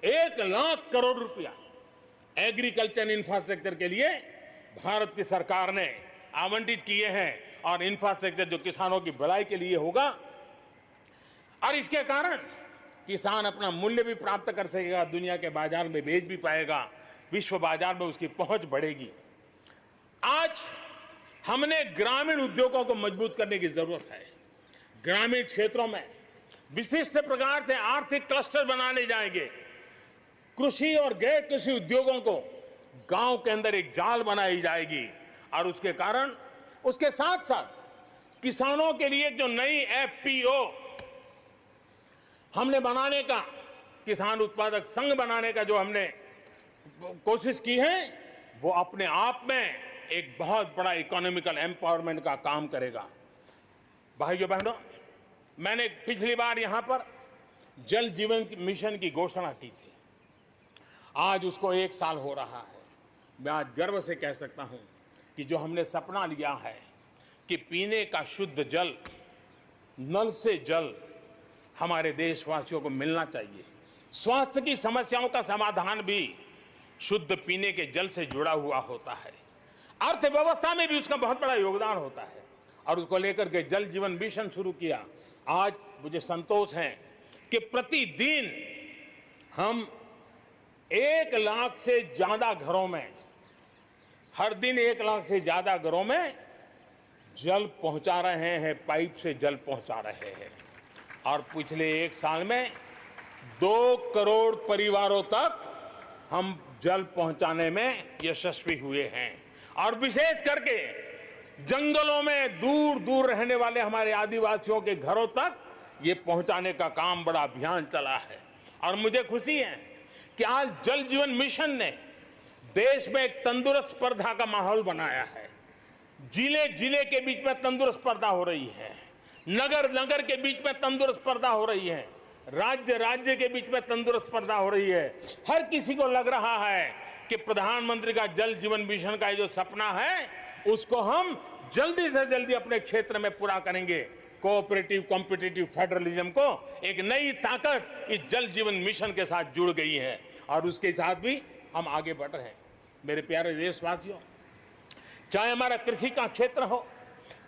S1: 1 लाख करोड़ रुपया एग्रीकल्चर इंफ्रास्ट्रक्चर के लिए भारत की सरकार ने आवंटित किए हैं, और इंफ्रास्ट्रक्चर जो किसानों की भलाई के लिए होगा, और इसके कारण किसान अपना मूल्य भी प्राप्त कर सकेगा, दुनिया के बाजार में बेच भी पाएगा, विश्व बाजार में उसकी पहुंच बढ़ेगी। आज हमने ग्रामीण उद्योगों को मजबूत करने की जरूरत है। ग्रामीण क्षेत्रों में विशिष्ट प्रकार से आर्थिक क्लस्टर बनाने जाएंगे। कृषि और गैर कृषि उद्योगों को गांव के अंदर एक जाल बनाई जाएगी, और उसके कारण उसके साथ साथ किसानों के लिए जो नई एफपीओ हमने बनाने का, किसान उत्पादक संघ बनाने का जो हमने कोशिश की है, वो अपने आप में एक बहुत बड़ा इकोनॉमिकल एम्पावरमेंट का काम करेगा। भाइयों बहनों, मैंने पिछली बार यहां पर जल जीवन मिशन की घोषणा की थी। आज उसको 1 साल हो रहा है। मैं आज गर्व से कह सकता हूं कि जो हमने सपना लिया है कि पीने का शुद्ध जल, नल से जल हमारे देशवासियों को मिलना चाहिए। स्वास्थ्य की समस्याओं का समाधान भी शुद्ध पीने के जल से जुड़ा हुआ होता है। अर्थव्यवस्था में भी उसका बहुत बड़ा योगदान होता है और उसको लेकर के जल जीवन मिशन शुरू किया। आज मुझे संतोष है कि प्रतिदिन हम 1 लाख से ज्यादा घरों में, हर दिन 1 लाख से ज्यादा घरों में जल पहुंचा रहे हैं, पाइप से जल पहुंचा रहे हैं। और पिछले 1 साल में 2 करोड़ परिवारों तक हम जल पहुंचाने में यशस्वी हुए हैं। और विशेष करके जंगलों में दूर दूर रहने वाले हमारे आदिवासियों के घरों तक ये पहुंचाने का काम, बड़ा अभियान चला है। और मुझे खुशी है कि आज जल जीवन मिशन ने देश में एक तंदुरुस्त स्पर्धा का माहौल बनाया है। जिले जिले के बीच में तंदुरुस्त स्पर्धा हो रही है, नगर नगर के बीच में तंदुरुस्त स्पर्धा हो रही है, राज्य राज्य के बीच में तंदुरुस्त स्पर्धा हो रही है। हर किसी को लग रहा है कि प्रधानमंत्री का जल जीवन मिशन का जो सपना है उसको हम जल्दी से जल्दी अपने क्षेत्र में पूरा करेंगे। कोऑपरेटिव कॉम्पिटिटिव फेडरलिज्म को एक नई ताकत इस जल जीवन मिशन के साथ जुड़ गई है और उसके साथ भी हम आगे बढ़ रहे हैं। मेरे प्यारे देशवासियों, चाहे हमारा कृषि का क्षेत्र हो,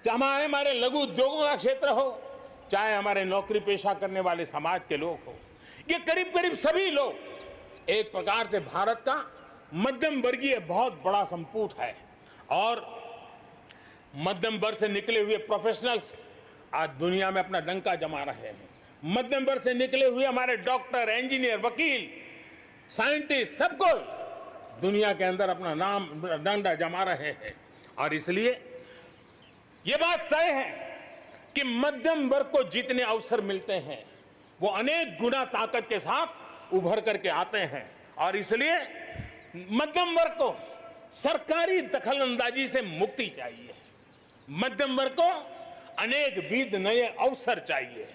S1: चाहे हमारे लघु उद्योगों का क्षेत्र हो, चाहे हमारे नौकरी पेशा करने वाले समाज के लोग हो, ये करीब करीब सभी लोग एक प्रकार से भारत का मध्यम वर्गीय बहुत बड़ा संपुट है। और मध्यम वर्ग से निकले हुए प्रोफेशनल्स आज दुनिया में अपना डंका जमा रहे हैं। मध्यम वर्ग से निकले हुए हमारे डॉक्टर, इंजीनियर, वकील, साइंटिस्ट, सब कोई दुनिया के अंदर अपना नाम डंडा जमा रहे हैं। और इसलिए ये बात तय है कि मध्यम वर्ग को जितने अवसर मिलते हैं वो अनेक गुना ताकत के साथ उभर करके आते हैं। और इसलिए मध्यम वर्ग को सरकारी दखलंदाजी से मुक्ति चाहिए। मध्यम वर्ग को अनेक विध नए अवसर चाहिए,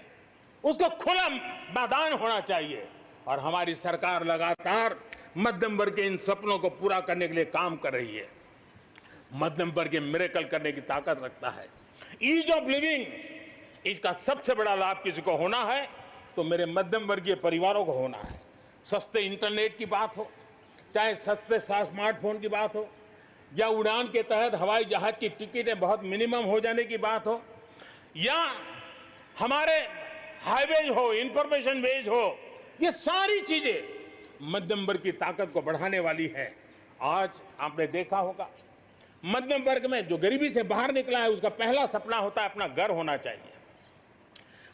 S1: उसको खुला मैदान होना चाहिए। और हमारी सरकार लगातार मध्यम वर्ग के इन सपनों को पूरा करने के लिए काम कर रही है। मध्यम वर्ग मिरेकल करने की ताकत रखता है। ईज ऑफ लिविंग, इसका सबसे बड़ा लाभ किसी को होना है तो मेरे मध्यम वर्गीय परिवारों को होना है। सस्ते इंटरनेट की बात हो, चाहे सस्ते स्मार्टफोन की बात हो, या उड़ान के तहत हवाई जहाज की टिकटें बहुत मिनिमम हो जाने की बात हो, या हमारे हाईवेज हो, इंफॉर्मेशन वेज हो, ये सारी चीजें मध्यम वर्ग की ताकत को बढ़ाने वाली है। आज आपने देखा होगा मध्यम वर्ग में जो गरीबी से बाहर निकला है उसका पहला सपना होता है अपना घर होना चाहिए।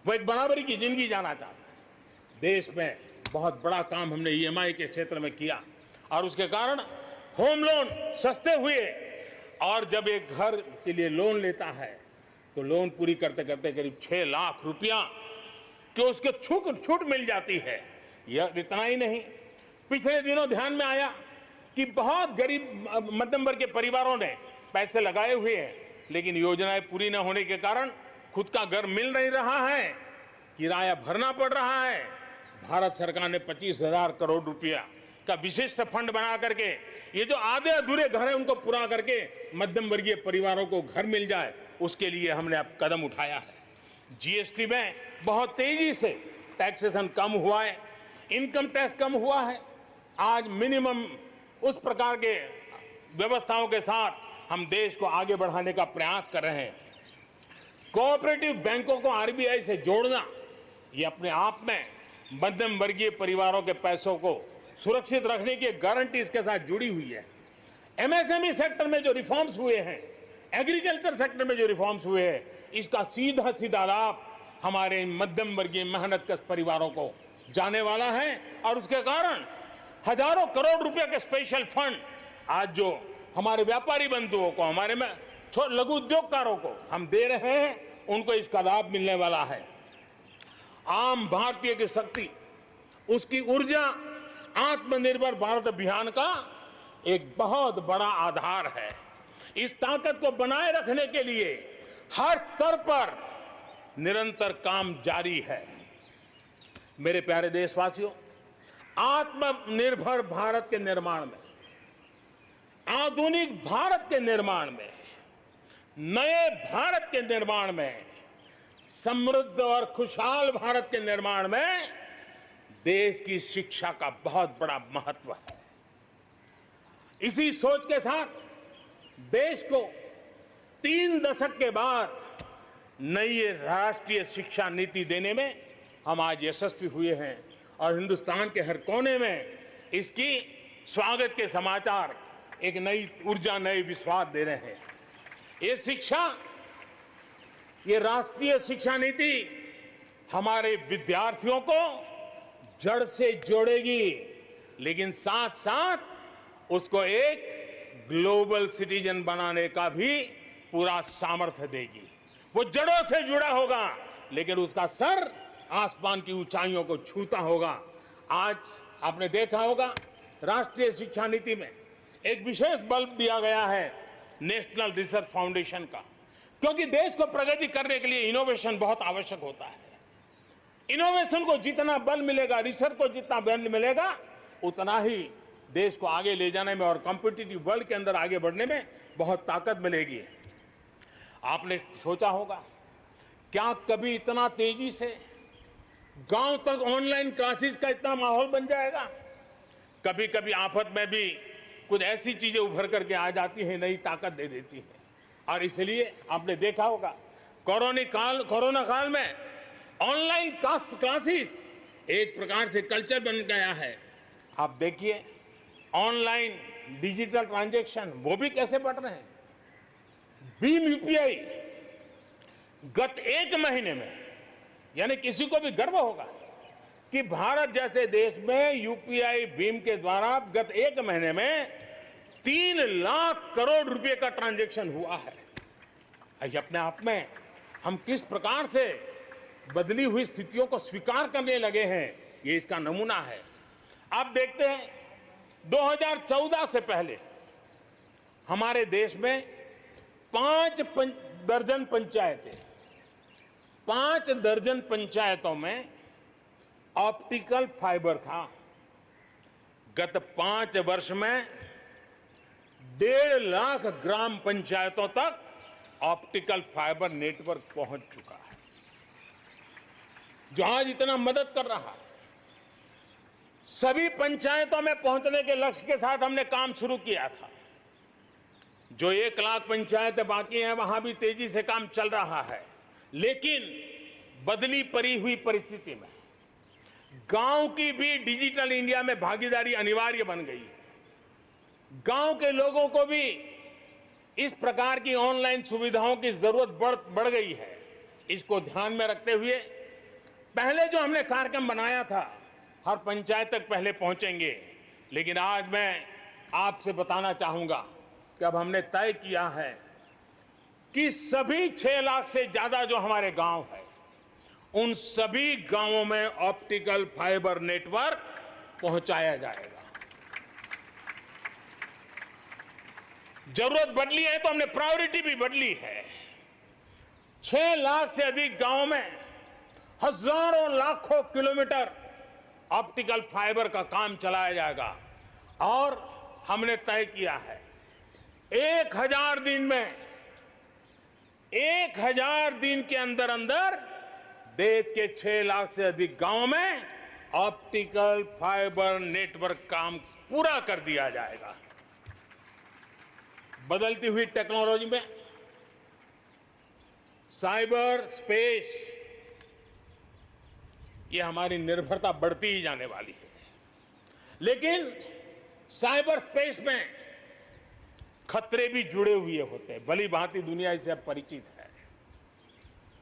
S1: वो एक बराबरी की जिंदगी जाना चाहता है। देश में बहुत बड़ा काम हमने ईएमआई के क्षेत्र में किया और उसके कारण होम लोन सस्ते हुए। और जब एक घर के लिए लोन लेता है तो लोन पूरी करते करते करीब 6 लाख रुपया कि उसको छूट मिल जाती है। यह इतना ही नहीं, पिछले दिनों ध्यान में आया कि बहुत गरीब मध्यम वर्ग के परिवारों ने पैसे लगाए हुए हैं, लेकिन योजनाएं पूरी न होने के कारण खुद का घर मिल नहीं रहा है, किराया भरना पड़ रहा है। भारत सरकार ने 25,000 करोड़ रुपया का विशिष्ट फंड बना करके ये जो आधे अधूरे घर हैं उनको पूरा करके मध्यम वर्गीय परिवारों को घर मिल जाए, उसके लिए हमने अब कदम उठाया है। जीएसटी में बहुत तेजी से टैक्सेशन कम हुआ है, इनकम टैक्स कम हुआ है। आज मिनिमम उस प्रकार के व्यवस्थाओं के साथ हम देश को आगे बढ़ाने का प्रयास कर रहे हैं। कोऑपरेटिव बैंकों को आरबीआई से जोड़ना ये अपने आप में मध्यम वर्गीय परिवारों के पैसों को सुरक्षित रखने की गारंटी इसके साथ जुड़ी हुई है। एमएसएमई सेक्टर में जो रिफॉर्म्स हुए हैं, एग्रीकल्चर सेक्टर में जो रिफॉर्म्स हुए हैं, इसका सीधा सीधा लाभ हमारे मध्यम वर्गीय मेहनतकश परिवारों को जाने वाला है। और उसके कारण हजारों करोड़ रुपए के स्पेशल फंड आज जो हमारे व्यापारी बंधुओं को, हमारे में लघु उद्योगकारों को हम दे रहे हैं, उनको इसका लाभ मिलने वाला है। आम भारतीय की शक्ति, उसकी ऊर्जा आत्मनिर्भर भारत अभियान का एक बहुत बड़ा आधार है। इस ताकत को बनाए रखने के लिए हर स्तर पर निरंतर काम जारी है। मेरे प्यारे देशवासियों, आत्मनिर्भर भारत के निर्माण में, आधुनिक भारत के निर्माण में, नए भारत के निर्माण में, समृद्ध और खुशहाल भारत के निर्माण में देश की शिक्षा का बहुत बड़ा महत्व है। इसी सोच के साथ देश को 3 दशक के बाद नई राष्ट्रीय शिक्षा नीति देने में हम आज यशस्वी हुए हैं और हिंदुस्तान के हर कोने में इसकी स्वागत के समाचार एक नई ऊर्जा, नए विश्वास दे रहे हैं। ये राष्ट्रीय शिक्षा नीति हमारे विद्यार्थियों को जड़ से जोड़ेगी, लेकिन साथ साथ उसको एक ग्लोबल सिटीजन बनाने का भी पूरा सामर्थ्य देगी। वो जड़ों से जुड़ा होगा, लेकिन उसका सर आसमान की ऊंचाइयों को छूता होगा। आज आपने देखा होगा राष्ट्रीय शिक्षा नीति में एक विशेष बल दिया गया है नेशनल रिसर्च फाउंडेशन का, क्योंकि देश को प्रगति करने के लिए इनोवेशन बहुत आवश्यक होता है। इनोवेशन को जितना बल मिलेगा, रिसर्च को जितना बल मिलेगा, उतना ही देश को आगे ले जाने में और कॉम्पिटिटिव वर्ल्ड के अंदर आगे बढ़ने में बहुत ताकत मिलेगी। आपने सोचा होगा, क्या कभी इतना तेजी से गांव तक ऑनलाइन क्लासेस का इतना माहौल बन जाएगा? कभी कभी आफत में भी कुछ ऐसी चीजें उभर करके आ जाती हैं, नई ताकत दे देती है। और इसलिए आपने देखा होगा कोरोना काल में ऑनलाइन क्लासेस एक प्रकार से कल्चर बन गया है। आप देखिए ऑनलाइन डिजिटल ट्रांजैक्शन वो भी कैसे बढ़ रहे हैं। भीम यूपीआई गत 1 महीने में, यानी किसी को भी गर्व होगा कि भारत जैसे देश में यूपीआई भीम के द्वारा गत 1 महीने में 3 लाख करोड़ रुपए का ट्रांजैक्शन हुआ है। ये अपने आप में हम किस प्रकार से बदली हुई स्थितियों को स्वीकार करने लगे हैं, ये इसका नमूना है। आप देखते हैं 2014 से पहले हमारे देश में 5 दर्जन पंचायतों में ऑप्टिकल फाइबर था। गत 5 वर्ष में 1.5 लाख ग्राम पंचायतों तक ऑप्टिकल फाइबर नेटवर्क पहुंच चुका है, जो आज इतना मदद कर रहा है। सभी पंचायतों में पहुंचने के लक्ष्य के साथ हमने काम शुरू किया था। जो 1 लाख पंचायतें बाकी हैं, वहां भी तेजी से काम चल रहा है, लेकिन बदली पड़ी हुई परिस्थिति में गांव की भी डिजिटल इंडिया में भागीदारी अनिवार्य बन गई है। गांव के लोगों को भी इस प्रकार की ऑनलाइन सुविधाओं की जरूरत बढ़ गई है। इसको ध्यान में रखते हुए पहले जो हमने कार्यक्रम बनाया था, हर पंचायत तक पहले पहुंचेंगे, लेकिन आज मैं आपसे बताना चाहूंगा कि अब हमने तय किया है कि सभी 6 लाख से ज्यादा जो हमारे गांव है, उन सभी गांवों में ऑप्टिकल फाइबर नेटवर्क पहुंचाया जाएगा। जरूरत बदली है तो हमने प्रायोरिटी भी बदली है। 6 लाख से अधिक गांवों में हजारों लाखों किलोमीटर ऑप्टिकल फाइबर का काम चलाया जाएगा और हमने तय किया है 1000 दिन में 1000 दिन के अंदर अंदर देश के 6 लाख से अधिक गांवों में ऑप्टिकल फाइबर नेटवर्क काम पूरा कर दिया जाएगा। बदलती हुई टेक्नोलॉजी में साइबर स्पेस, ये हमारी निर्भरता बढ़ती ही जाने वाली है। लेकिन साइबर स्पेस में खतरे भी जुड़े हुए होते हैं, भली भांति दुनिया इससे अब परिचित है,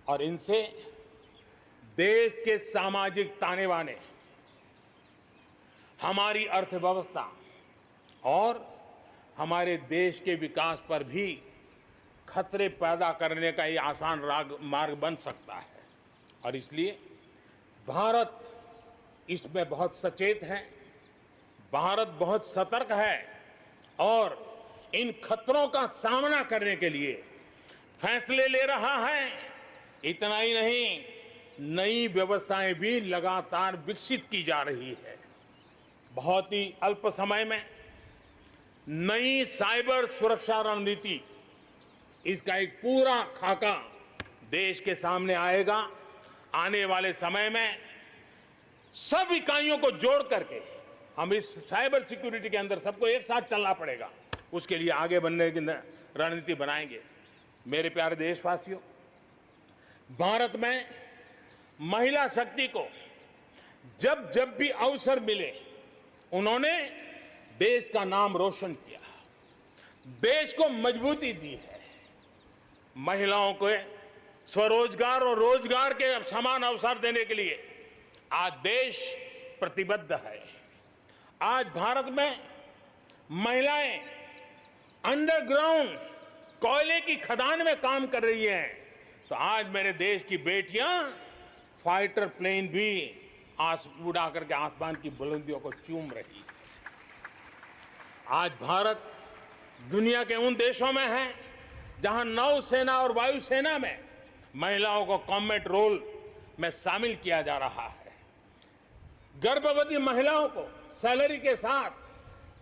S1: और इनसे देश के सामाजिक ताने बाने, हमारी अर्थव्यवस्था और हमारे देश के विकास पर भी खतरे पैदा करने का ये आसान मार्ग बन सकता है। और इसलिए भारत इसमें बहुत सचेत है, भारत बहुत सतर्क है और इन खतरों का सामना करने के लिए फैसले ले रहा है इतना ही नहीं, नई व्यवस्थाएं भी लगातार विकसित की जा रही है। बहुत ही अल्प समय में नई साइबर सुरक्षा रणनीति, इसका एक पूरा खाका देश के सामने आएगा। आने वाले समय में सब इकाइयों को जोड़ करके हम इस साइबर सिक्योरिटी के अंदर सबको एक साथ चलना पड़ेगा। उसके लिए आगे बढ़ने की रणनीति बनाएंगे। मेरे प्यारे देशवासियों, भारत में महिला शक्ति को जब जब भी अवसर मिले उन्होंने देश का नाम रोशन किया, देश को मजबूती दी है। महिलाओं को स्वरोजगार और रोजगार के समान अवसर देने के लिए आज देश प्रतिबद्ध है। आज भारत में महिलाएं अंडरग्राउंड कोयले की खदान में काम कर रही हैं, तो आज मेरे देश की बेटियां फाइटर प्लेन भी उड़ा करके आसमान की बुलंदियों को चूम रही है। आज भारत दुनिया के उन देशों में है जहां नौसेना और वायुसेना में महिलाओं को कॉम्बैट रोल में शामिल किया जा रहा है। गर्भवती महिलाओं को सैलरी के साथ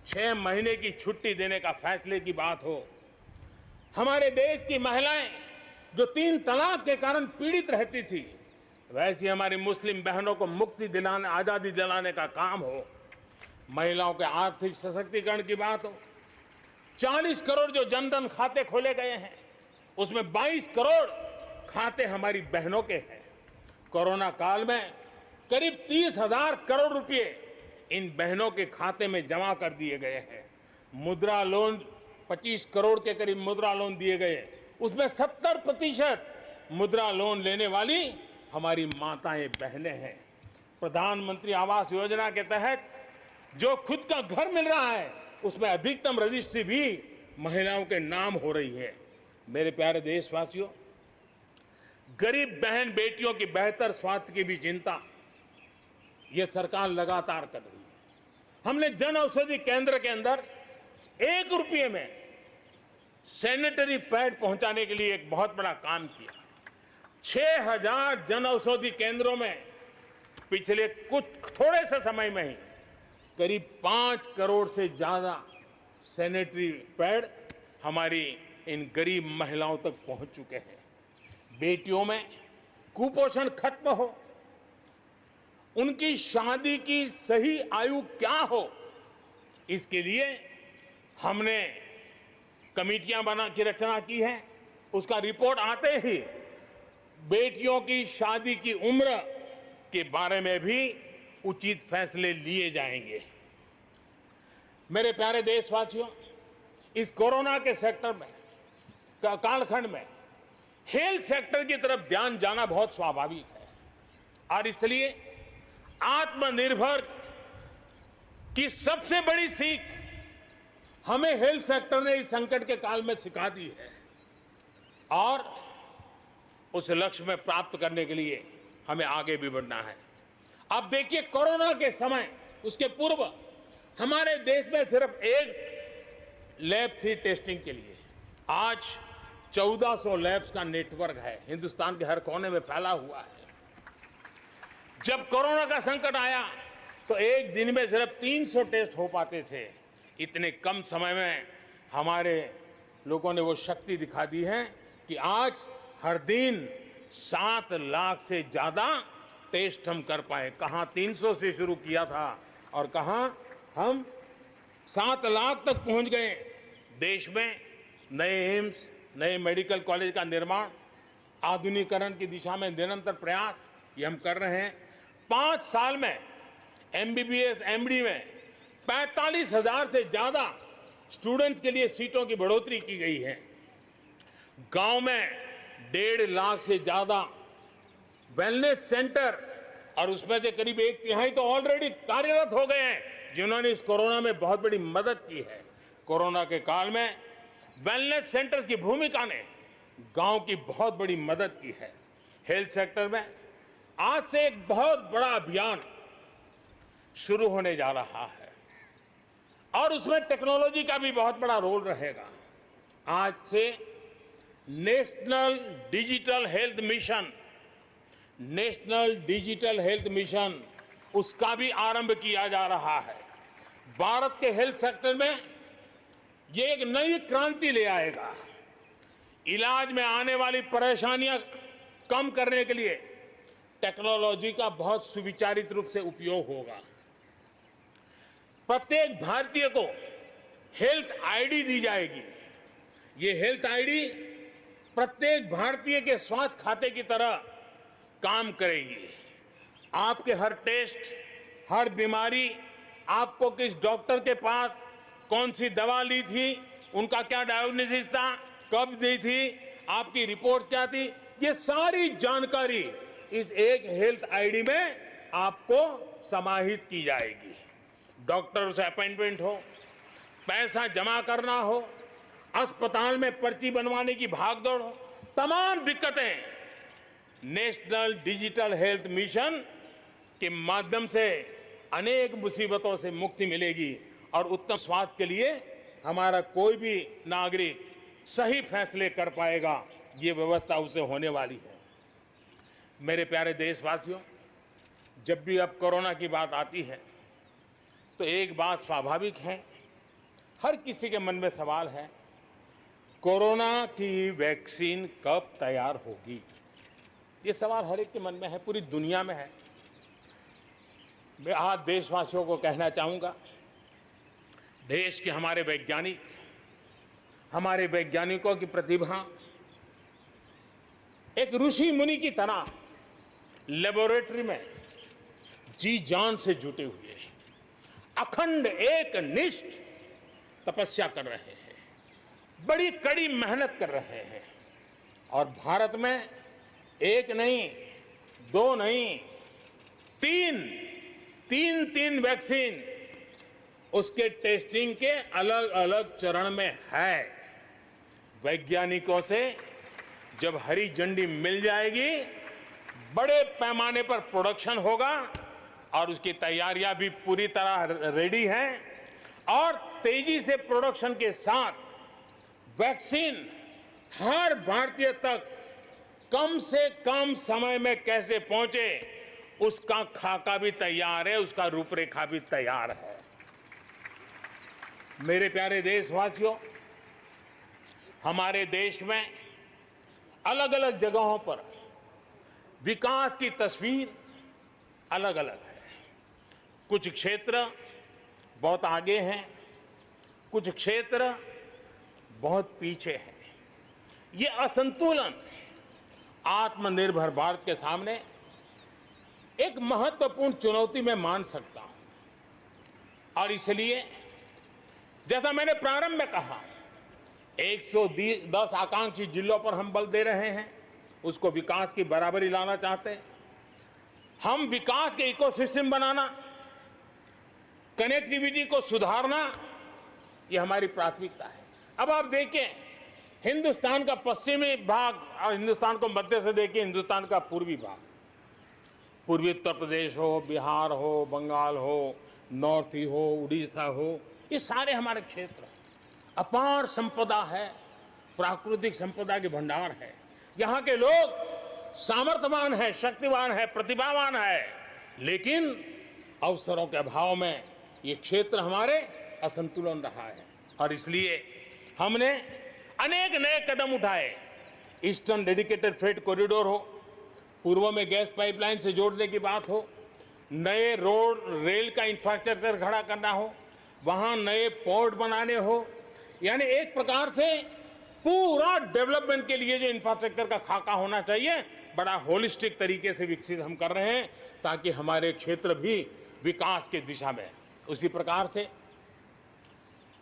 S1: 6 महीने की छुट्टी देने का फैसले की बात हो, हमारे देश की महिलाएं जो 3 तलाक के कारण पीड़ित रहती थी, वैसी हमारी मुस्लिम बहनों को मुक्ति दिलाने, आजादी दिलाने का काम हो, महिलाओं के आर्थिक सशक्तिकरण की बात हो। 40 करोड़ जो जनधन खाते खोले गए हैं, उसमें 22 करोड़ खाते हमारी बहनों के हैं। कोरोना काल में करीब 30,000 करोड़ रुपए इन बहनों के खाते में जमा कर दिए गए हैं। मुद्रा लोन 25 करोड़ के करीब मुद्रा लोन दिए गए, उसमें 70% मुद्रा लोन लेने वाली हमारी माताएं बहनें हैं। प्रधानमंत्री आवास योजना के तहत जो खुद का घर मिल रहा है, उसमें अधिकतम रजिस्ट्री भी महिलाओं के नाम हो रही है। मेरे प्यारे देशवासियों, गरीब बहन बेटियों की बेहतर स्वास्थ्य की भी चिंता यह सरकार लगातार कर रही है। हमने जन औषधि केंद्र के अंदर 1 रुपये में सैनिटरी पैड पहुंचाने के लिए एक बहुत बड़ा काम किया। 6,000 जन औषधि केंद्रों में पिछले कुछ थोड़े से समय में ही करीब 5 करोड़ से ज्यादा सैनिटरी पैड हमारी इन गरीब महिलाओं तक पहुंच चुके हैं। बेटियों में कुपोषण खत्म हो, उनकी शादी की सही आयु क्या हो, इसके लिए हमने कमेटियां बना की रचना की है। उसका रिपोर्ट आते ही बेटियों की शादी की उम्र के बारे में भी उचित फैसले लिए जाएंगे। मेरे प्यारे देशवासियों, इस कोरोना के सेक्टर में कालखंड में हेल्थ सेक्टर की तरफ ध्यान जाना बहुत स्वाभाविक है, और इसलिए आत्मनिर्भर की सबसे बड़ी सीख हमें हेल्थ सेक्टर ने इस संकट के काल में सिखा दी है, और उस लक्ष्य में प्राप्त करने के लिए हमें आगे भी बढ़ना है। अब देखिए, कोरोना के समय, उसके पूर्व हमारे देश में सिर्फ एक लैब थी टेस्टिंग के लिए। आज 1400 लैब्स का नेटवर्क है, हिंदुस्तान के हर कोने में फैला हुआ है। जब कोरोना का संकट आया तो एक दिन में सिर्फ 300 टेस्ट हो पाते थे। इतने कम समय में हमारे लोगों ने वो शक्ति दिखा दी है कि आज हर दिन 7 लाख से ज्यादा टेस्ट हम कर पाए। कहां 300 से शुरू किया था और कहां हम 7 लाख तक पहुंच गए। देश में नए एम्स, नए मेडिकल कॉलेज का निर्माण, आधुनिकीकरण की दिशा में निरंतर प्रयास ये हम कर रहे हैं। 5 साल में MBBS, MD में 45,000 से ज्यादा स्टूडेंट्स के लिए सीटों की बढ़ोतरी की गई है। गांव में 1.5 लाख से ज्यादा वेलनेस सेंटर, और उसमें से करीब 1/3 तो ऑलरेडी कार्यरत हो गए हैं, जिन्होंने इस कोरोना में बहुत बड़ी मदद की है। कोरोना के काल में वेलनेस सेंटर्स की भूमिका ने गांव की बहुत बड़ी मदद की है। हेल्थ सेक्टर में आज से एक बहुत बड़ा अभियान शुरू होने जा रहा है, और उसमें टेक्नोलॉजी का भी बहुत बड़ा रोल रहेगा। आज से national digital health mission, national digital health mission उसका भी आरंभ किया जा रहा है। भारत के हेल्थ सेक्टर में ये एक नई क्रांति ले आएगा। इलाज में आने वाली परेशानियां कम करने के लिए टेक्नोलॉजी का बहुत सुविचारित रूप से उपयोग होगा। प्रत्येक भारतीय को हेल्थ आईडी दी जाएगी। ये हेल्थ आईडी प्रत्येक भारतीय के स्वास्थ्य खाते की तरह काम करेगी। आपके हर टेस्ट, हर बीमारी, आपको किस डॉक्टर के पास कौन सी दवा ली थी, उनका क्या डायग्नोसिस था, कब दी थी, आपकी रिपोर्ट क्या थी, ये सारी जानकारी इस एक हेल्थ आईडी में आपको समाहित की जाएगी। डॉक्टर से अपॉइंटमेंट हो, पैसा जमा करना हो, अस्पताल में पर्ची बनवाने की भागदौड़ हो, तमाम दिक्कतें नेशनल डिजिटल हेल्थ मिशन के माध्यम से अनेक मुसीबतों से मुक्ति मिलेगी और उत्तम स्वास्थ्य के लिए हमारा कोई भी नागरिक सही फैसले कर पाएगा। ये व्यवस्था उसे होने वाली है। मेरे प्यारे देशवासियों, जब भी अब कोरोना की बात आती है तो एक बात स्वाभाविक है, हर किसी के मन में सवाल है, कोरोना की वैक्सीन कब तैयार होगी? ये सवाल हर एक के मन में है, पूरी दुनिया में है। मैं आज देशवासियों को कहना चाहूंगा, देश के हमारे वैज्ञानिकों की प्रतिभा एक ऋषि मुनि की तरह लेबोरेटरी में जी जान से जुटे हुए हैं, अखंड एक निष्ठ तपस्या कर रहे हैं, बड़ी कड़ी मेहनत कर रहे हैं और भारत में एक नहीं, दो नहीं, तीन वैक्सीन उसके टेस्टिंग के अलग अलग चरण में है। वैज्ञानिकों से जब हरी झंडी मिल जाएगी, बड़े पैमाने पर प्रोडक्शन होगा और उसकी तैयारियां भी पूरी तरह रेडी हैं और तेजी से प्रोडक्शन के साथ वैक्सीन हर भारतीय तक कम से कम समय में कैसे पहुंचे, उसका खाका भी तैयार है, उसका रूपरेखा भी तैयार है। मेरे प्यारे देशवासियों, हमारे देश में अलग अलग जगहों पर विकास की तस्वीर अलग अलग है। कुछ क्षेत्र बहुत आगे हैं, कुछ क्षेत्र बहुत पीछे हैं। ये असंतुलन आत्मनिर्भर भारत के सामने एक महत्वपूर्ण चुनौती मैं मान सकता हूं और इसलिए जैसा मैंने प्रारंभ में कहा, 110 आकांक्षी जिलों पर हम बल दे रहे हैं, उसको विकास की बराबरी लाना चाहते हैं। हम विकास के इकोसिस्टम बनाना, कनेक्टिविटी को सुधारना, ये हमारी प्राथमिकता है। अब आप देखें, हिंदुस्तान का पश्चिमी भाग और हिंदुस्तान को मध्य से देखिए, हिंदुस्तान का पूर्वी भाग, पूर्वी उत्तर प्रदेश हो, बिहार हो, बंगाल हो, नॉर्थ ही हो, उड़ीसा हो, ये सारे हमारे क्षेत्र अपार संपदा है, प्राकृतिक संपदा के भंडार है। यहाँ के लोग सामर्थ्यवान है, शक्तिवान है, प्रतिभावान है, लेकिन अवसरों के अभाव में ये क्षेत्र हमारे असंतुलन रहा है और इसलिए हमने अनेक नए कदम उठाए। ईस्टर्न डेडिकेटेड फ्रेट कॉरिडोर हो, पूर्व में गैस पाइपलाइन से जोड़ने की बात हो, नए रोड रेल का इंफ्रास्ट्रक्चर खड़ा करना हो, वहां नए पोर्ट बनाने हो, यानी एक प्रकार से पूरा डेवलपमेंट के लिए जो इंफ्रास्ट्रक्चर का खाका होना चाहिए, बड़ा होलिस्टिक तरीके से विकसित हम कर रहे हैं ताकि हमारे क्षेत्र भी विकास की दिशा में। उसी प्रकार से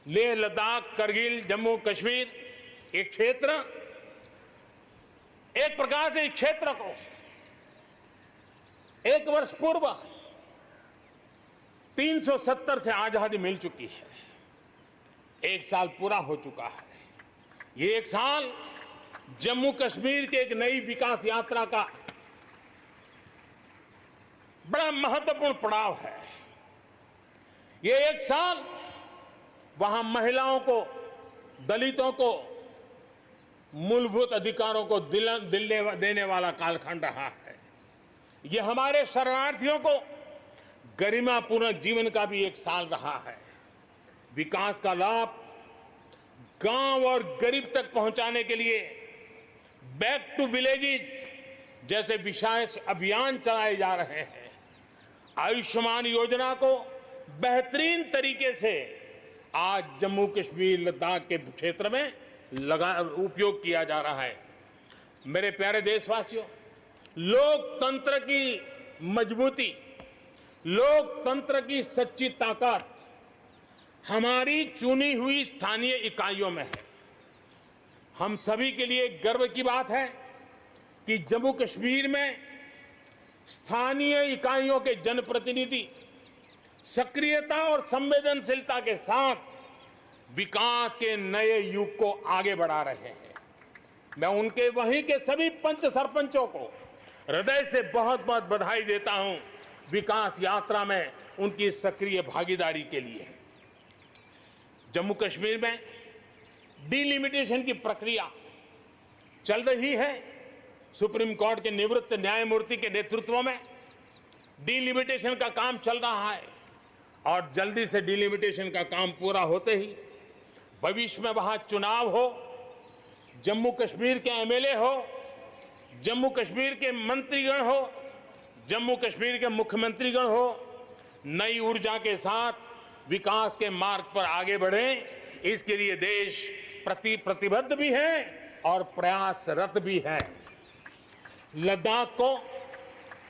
S1: लेह लद्दाख, करगिल, जम्मू कश्मीर, एक क्षेत्र, एक प्रकार से इस क्षेत्र को 1 वर्ष पूर्व 370 से आजादी मिल चुकी है, 1 साल पूरा हो चुका है। ये 1 साल जम्मू कश्मीर के एक नई विकास यात्रा का बड़ा महत्वपूर्ण पड़ाव है। ये 1 साल वहां महिलाओं को, दलितों को मूलभूत अधिकारों को दिल देने वाला कालखंड रहा है। ये हमारे शरणार्थियों को गरिमापूर्ण जीवन का भी एक साल रहा है। विकास का लाभ गांव और गरीब तक पहुंचाने के लिए बैक टू विलेजेस जैसे विशेष अभियान चलाए जा रहे हैं। आयुष्मान योजना को बेहतरीन तरीके से आज जम्मू कश्मीर लद्दाख के क्षेत्र में उपयोग किया जा रहा है। मेरे प्यारे देशवासियों, लोकतंत्र की मजबूती, लोकतंत्र की सच्ची ताकत हमारी चुनी हुई स्थानीय इकाइयों में है। हम सभी के लिए गर्व की बात है कि जम्मू कश्मीर में स्थानीय इकाइयों के जनप्रतिनिधि सक्रियता और संवेदनशीलता के साथ विकास के नए युग को आगे बढ़ा रहे हैं। मैं उनके वहीं के सभी पंच सरपंचों को हृदय से बहुत बहुत बधाई देता हूं विकास यात्रा में उनकी सक्रिय भागीदारी के लिए। जम्मू कश्मीर में डिलिमिटेशन की प्रक्रिया चल रही है। सुप्रीम कोर्ट के निवृत्त न्यायमूर्ति के नेतृत्व में डिलिमिटेशन का काम चल रहा है और जल्दी से डिलिमिटेशन का काम पूरा होते ही भविष्य में वहां चुनाव हो, जम्मू कश्मीर के एमएलए हो, जम्मू कश्मीर के मंत्रीगण हो, जम्मू कश्मीर के मुख्यमंत्रीगण हो, नई ऊर्जा के साथ विकास के मार्ग पर आगे बढ़े। इसके लिए देश प्रतिबद्ध भी है और प्रयासरत भी है। लद्दाख को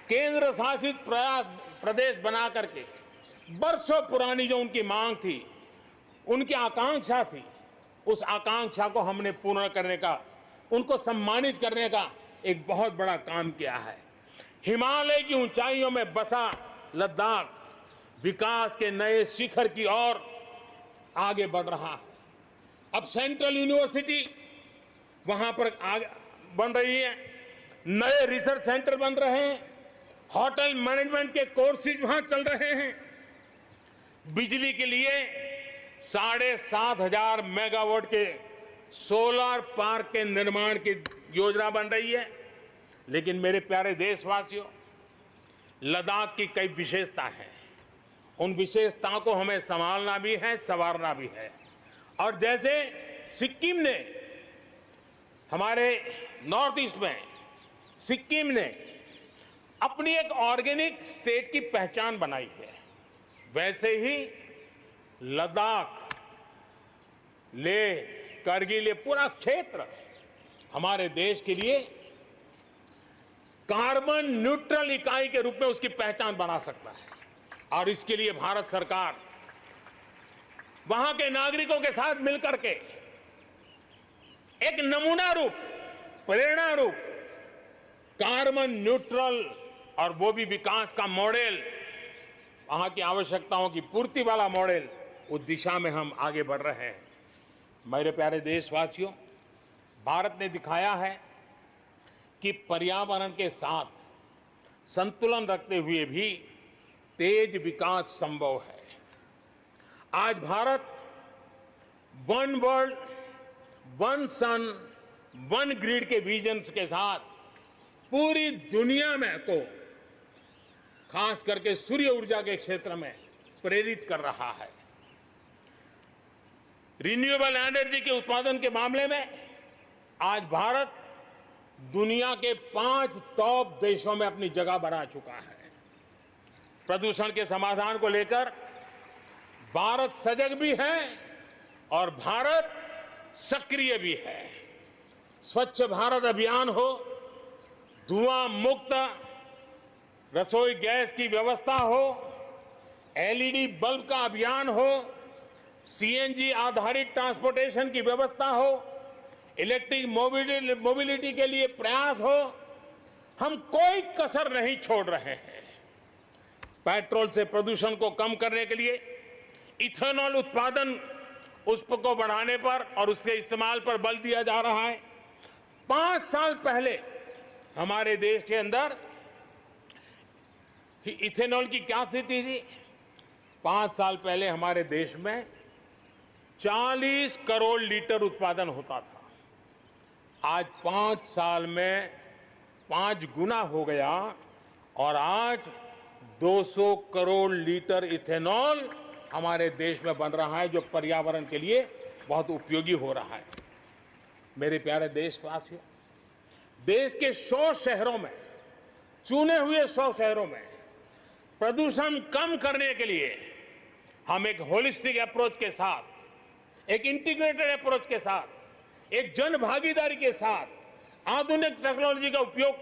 S1: केंद्र शासित प्रदेश बना करके बरसों पुरानी जो उनकी मांग थी, उनकी आकांक्षा थी, उस आकांक्षा को हमने पूर्ण करने का, उनको सम्मानित करने का एक बहुत बड़ा काम किया है। हिमालय की ऊंचाइयों में बसा लद्दाख विकास के नए शिखर की ओर आगे बढ़ रहा है। अब सेंट्रल यूनिवर्सिटी वहां पर बन रही है, नए रिसर्च सेंटर बन रहे हैं, होटल मैनेजमेंट के कोर्सेज वहां चल रहे हैं। बिजली के लिए 7,500 मेगावाट के सोलर पार्क के निर्माण की योजना बन रही है। लेकिन मेरे प्यारे देशवासियों, लद्दाख की कई विशेषता है। उन विशेषताओं को हमें संभालना भी है, संवारना भी है। और जैसे सिक्किम ने, हमारे नॉर्थ ईस्ट में सिक्किम ने अपनी एक ऑर्गेनिक स्टेट की पहचान बनाई है, वैसे ही लद्दाख, लेह, करगिल, ये पूरा क्षेत्र हमारे देश के लिए कार्बन न्यूट्रल इकाई के रूप में उसकी पहचान बना सकता है। और इसके लिए भारत सरकार वहां के नागरिकों के साथ मिलकर के एक नमूना रूप, प्रेरणा रूप कार्बन न्यूट्रल और वो भी विकास का मॉडल, वहां की आवश्यकताओं की पूर्ति वाला मॉडल, उस दिशा में हम आगे बढ़ रहे हैं। मेरे प्यारे देशवासियों, भारत ने दिखाया है कि पर्यावरण के साथ संतुलन रखते हुए भी तेज विकास संभव है। आज भारत वन वर्ल्ड, वन सन, वन ग्रिड के विजन के साथ पूरी दुनिया में को खास करके सूर्य ऊर्जा के क्षेत्र में प्रेरित कर रहा है। रिन्यूएबल एनर्जी के उत्पादन के मामले में आज भारत दुनिया के 5 टॉप देशों में अपनी जगह बना चुका है। प्रदूषण के समाधान को लेकर भारत सजग भी है और भारत सक्रिय भी है। स्वच्छ भारत अभियान हो, धुआं मुक्त रसोई गैस की व्यवस्था हो, एलईडी बल्ब का अभियान हो, सीएनजी आधारित ट्रांसपोर्टेशन की व्यवस्था हो, इलेक्ट्रिक मोबिलिटी के लिए प्रयास हो, हम कोई कसर नहीं छोड़ रहे हैं। पेट्रोल से प्रदूषण को कम करने के लिए इथेनॉल उत्पादन, उसको बढ़ाने पर और उसके इस्तेमाल पर बल दिया जा रहा है। 5 साल पहले हमारे देश के अंदर इथेनॉल की क्या स्थिति थी? 5 साल पहले हमारे देश में 40 करोड़ लीटर उत्पादन होता था। आज 5 साल में 5 गुना हो गया और आज 200 करोड़ लीटर इथेनॉल हमारे देश में बन रहा है, जो पर्यावरण के लिए बहुत उपयोगी हो रहा है। मेरे प्यारे देशवासियों, देश के 100 शहरों में, चुने हुए 100 शहरों में प्रदूषण कम करने के लिए हम एक होलिस्टिक अप्रोच के साथ, एक इंटीग्रेटेड अप्रोच के साथ, एक जन भागीदारी के साथ आधुनिक टेक्नोलॉजी का उपयोग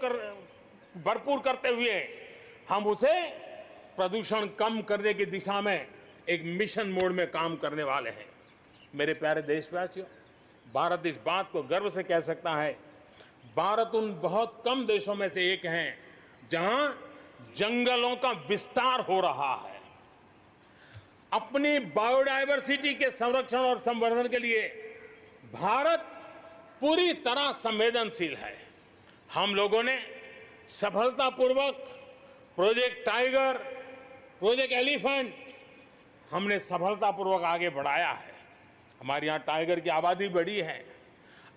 S1: भरपूर करते हुए हम उसे प्रदूषण कम करने की दिशा में एक मिशन मोड में काम करने वाले हैं। मेरे प्यारे देशवासियों, भारत इस बात को गर्व से कह सकता है, भारत उन बहुत कम देशों में से एक है जहां जंगलों का विस्तार हो रहा है। अपनी बायोडायवर्सिटी के संरक्षण और संवर्धन के लिए भारत पूरी तरह संवेदनशील है। हम लोगों ने सफलतापूर्वक प्रोजेक्ट टाइगर, प्रोजेक्ट एलिफेंट हमने सफलतापूर्वक आगे बढ़ाया है। हमारे यहाँ टाइगर की आबादी बढ़ी है।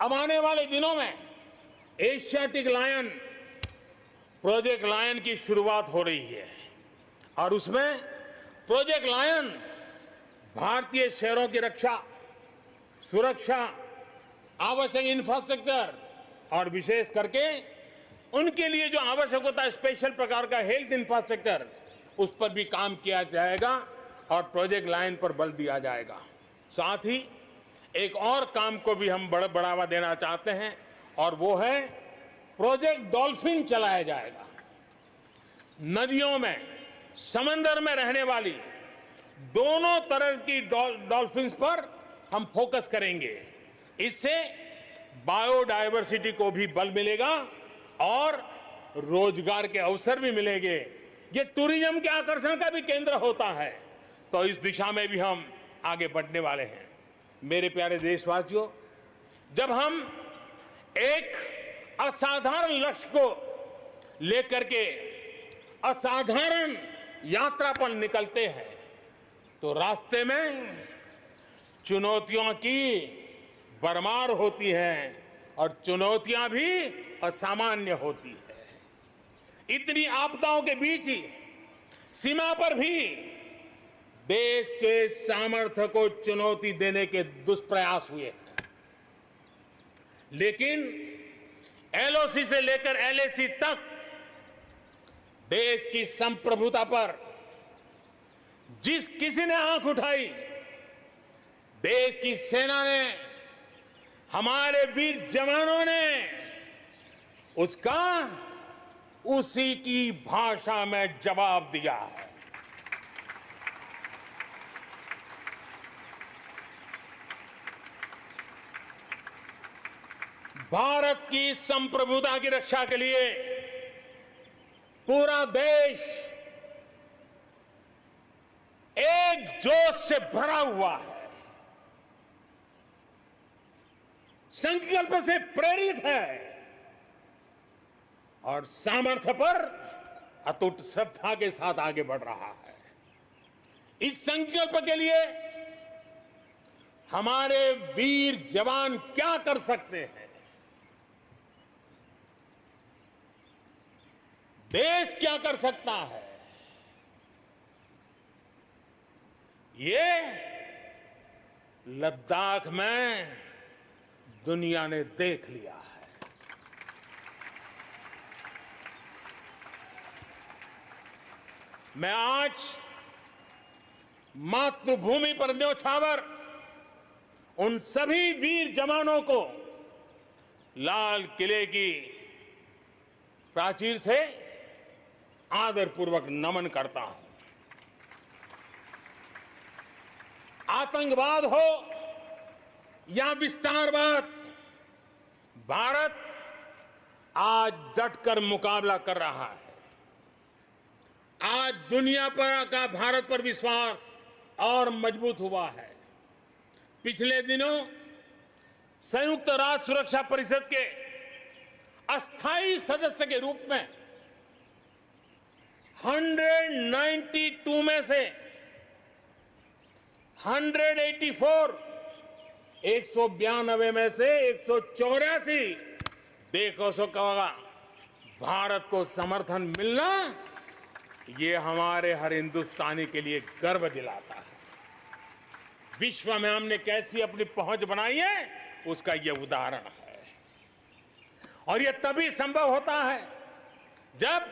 S1: अब आने वाले दिनों में एशियाटिक लायन, प्रोजेक्ट लायन की शुरुआत हो रही है और उसमें प्रोजेक्ट लायन भारतीय शहरों की रक्षा, सुरक्षा, आवश्यक इंफ्रास्ट्रक्चर और विशेष करके उनके लिए जो आवश्यक होता है स्पेशल प्रकार का हेल्थ इंफ्रास्ट्रक्चर, उस पर भी काम किया जाएगा और प्रोजेक्ट लाइन पर बल दिया जाएगा। साथ ही एक और काम को भी हम बढ़ावा देना चाहते हैं और वो है प्रोजेक्ट डॉल्फिन चलाया जाएगा। नदियों में, समंदर में रहने वाली दोनों तरह की डॉल्फिन्स पर हम फोकस करेंगे। इससे बायोडायवर्सिटी को भी बल मिलेगा और रोजगार के अवसर भी मिलेंगे। ये टूरिज्म के आकर्षण का भी केंद्र होता है, तो इस दिशा में भी हम आगे बढ़ने वाले हैं। मेरे प्यारे देशवासियों, जब हम एक असाधारण लक्ष्य को लेकर के असाधारण यात्रा पर निकलते हैं तो रास्ते में चुनौतियों की भरमार होती है और चुनौतियां भी असामान्य होती है। इतनी आपदाओं के बीच ही सीमा पर भी देश के सामर्थ्य को चुनौती देने के दुष्प्रयास हुए हैं, लेकिन एलओसी से लेकर एलएसी तक देश की संप्रभुता पर जिस किसी ने आंख उठाई, देश की सेना ने, हमारे वीर जवानों ने उसका उसी की भाषा में जवाब दिया है। भारत की संप्रभुता की रक्षा के लिए पूरा देश एक जोश से भरा हुआ है, संकल्प से प्रेरित है और सामर्थ्य पर अटूट श्रद्धा के साथ आगे बढ़ रहा है। इस संकल्प के लिए हमारे वीर जवान क्या कर सकते हैं, देश क्या कर सकता है, ये लद्दाख में दुनिया ने देख लिया है। मैं आज मातृभूमि पर न्योछावर उन सभी वीर जवानों को लाल किले की प्राचीर से आदरपूर्वक नमन करता हूं। आतंकवाद हो या विस्तारवाद, भारत आज डटकर मुकाबला कर रहा है। आज दुनिया पर का भारत पर विश्वास और मजबूत हुआ है। पिछले दिनों संयुक्त राष्ट्र सुरक्षा परिषद के अस्थायी सदस्य के रूप में 192 में से 192 में से 184 देखो सो कहोगा, भारत को समर्थन मिलना ये हमारे हर हिंदुस्तानी के लिए गर्व दिलाता है। विश्व में हमने कैसी अपनी पहुंच बनाई है, उसका ये उदाहरण है। और ये तभी संभव होता है जब